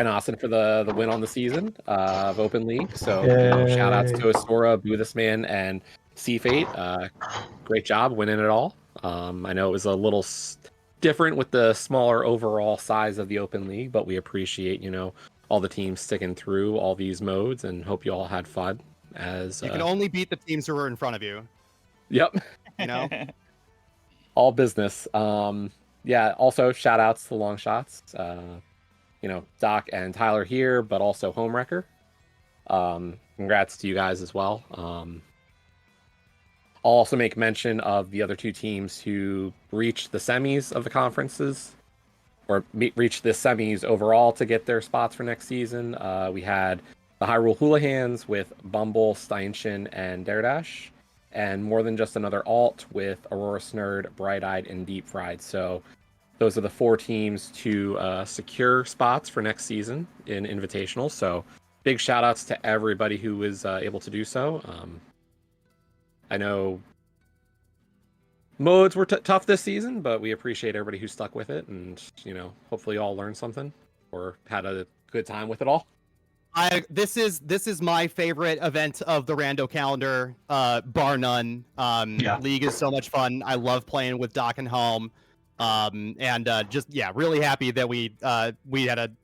Nasen for the win on the season of Open League. So shout outs to Astora, Buddhistman, and Sea Fate. Great job winning it all. I know it was a little different with the smaller overall size of the Open League, but we appreciate, all the teams sticking through all these modes and hope you all had fun. As you can only beat the teams who are in front of you. Yep. All business. Also shout outs to Longshots. Doc and Tyler here, but also Homewrecker. Congrats to you guys as well. I'll also make mention of the other two teams who reached the semis of the conferences, or reached the semis overall to get their spots for next season. We had the Hyrule Houligans with Bumble, Steinshin, and Daredash, and More Than Just Another Alt with Aurora Snurd, Bright Eyed, and Deep Fried. So those are the four teams to secure spots for next season in Invitational. So big shout outs to everybody who was able to do so. I know modes were tough this season, but we appreciate everybody who stuck with it, and hopefully you all learned something or had a good time with it all. This is my favorite event of the rando calendar, bar none. League is so much fun. I love playing with Doc and Home, really happy that we had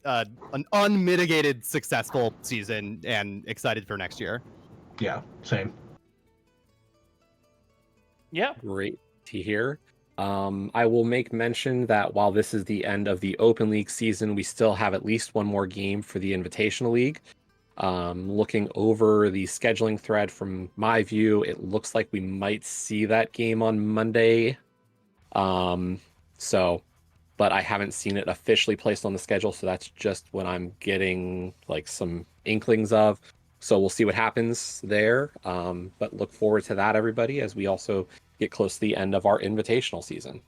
an unmitigated successful season and excited for next year. Yeah, same. Yeah, great to hear. I will make mention that while this is the end of the Open League season, we still have at least one more game for the Invitational League. Looking over the scheduling thread from my view, it looks like we might see that game on Monday. But I haven't seen it officially placed on the schedule, so that's just what I'm getting like some inklings of. So we'll see what happens there. But look forward to that, everybody, as we also get close to the end of our invitational season.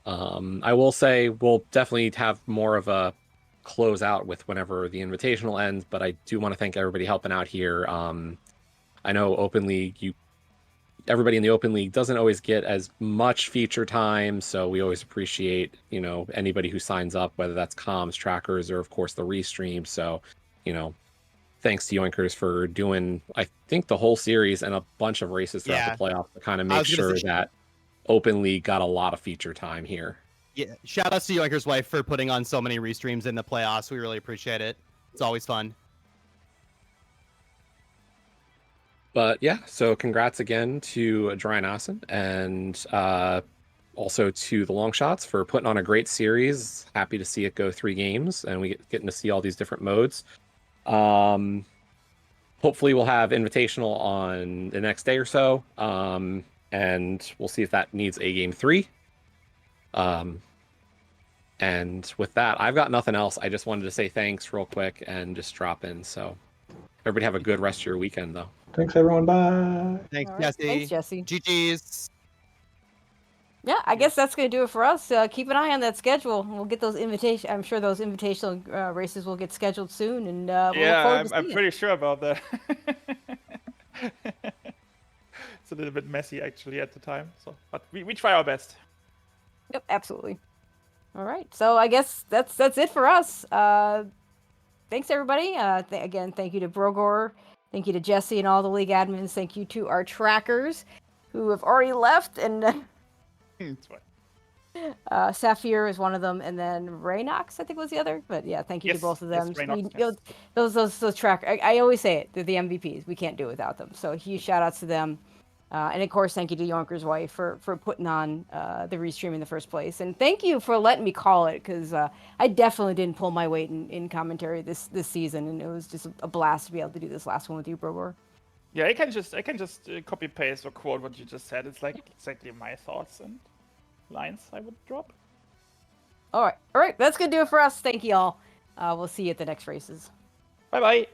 I will say we'll definitely have more of a close out with whenever the invitational ends, but I do want to thank everybody helping out here. I know Open League, everybody in the Open League doesn't always get as much feature time, so we always appreciate, anybody who signs up, whether that's comms, trackers, or of course the restream. So, thanks to Yoinkers for doing, I think, the whole series and a bunch of races throughout the playoffs to kind of make sure that Open League got a lot of feature time here. Yeah, shout outs to Yoinkers' wife for putting on so many restreams in the playoffs. We really appreciate it. It's always fun. But yeah, so congrats again to Drei Nasen and also to the Longshots for putting on a great series. Happy to see it go 3 games and we getting to see all these different modes. Hopefully we'll have Invitational on the next day or so, and we'll see if that needs a game 3. And with that, I've got nothing else. I just wanted to say thanks real quick and just drop in. So everybody have a good rest of your weekend, though. Thanks, everyone. Bye. Thanks, All right. Jesse. Thanks, Jesse. GG's. Yeah, I guess that's going to do it for us. Keep an eye on that schedule. We'll get those invitations. I'm sure those invitational races will get scheduled soon. And we'll look forward to I'm pretty sure about that. It's a little bit messy actually at the time. So, but we try our best. Yep, absolutely. All right, so I guess that's it for us. Thanks everybody. Again, thank you to Brogor, thank you to Jesse and all the league admins. Thank you to our trackers who have already left, and It's fine. Saphir is one of them, and then Raynox, I think, was the other. But yeah, thank you to both of them. Yes, Raynox, Those trackers. I always say it. They're the MVPs. We can't do it without them. So huge shout outs to them. And of course, thank you to Yonker's wife for putting on the restream in the first place. And thank you for letting me call it, because I definitely didn't pull my weight in commentary this season, and it was just a blast to be able to do this last one with you, Brogor. Yeah, I can just copy paste or quote what you just said. It's like exactly my thoughts and lines I would drop. All right, that's gonna do it for us. Thank you all. We'll see you at the next races. Bye bye.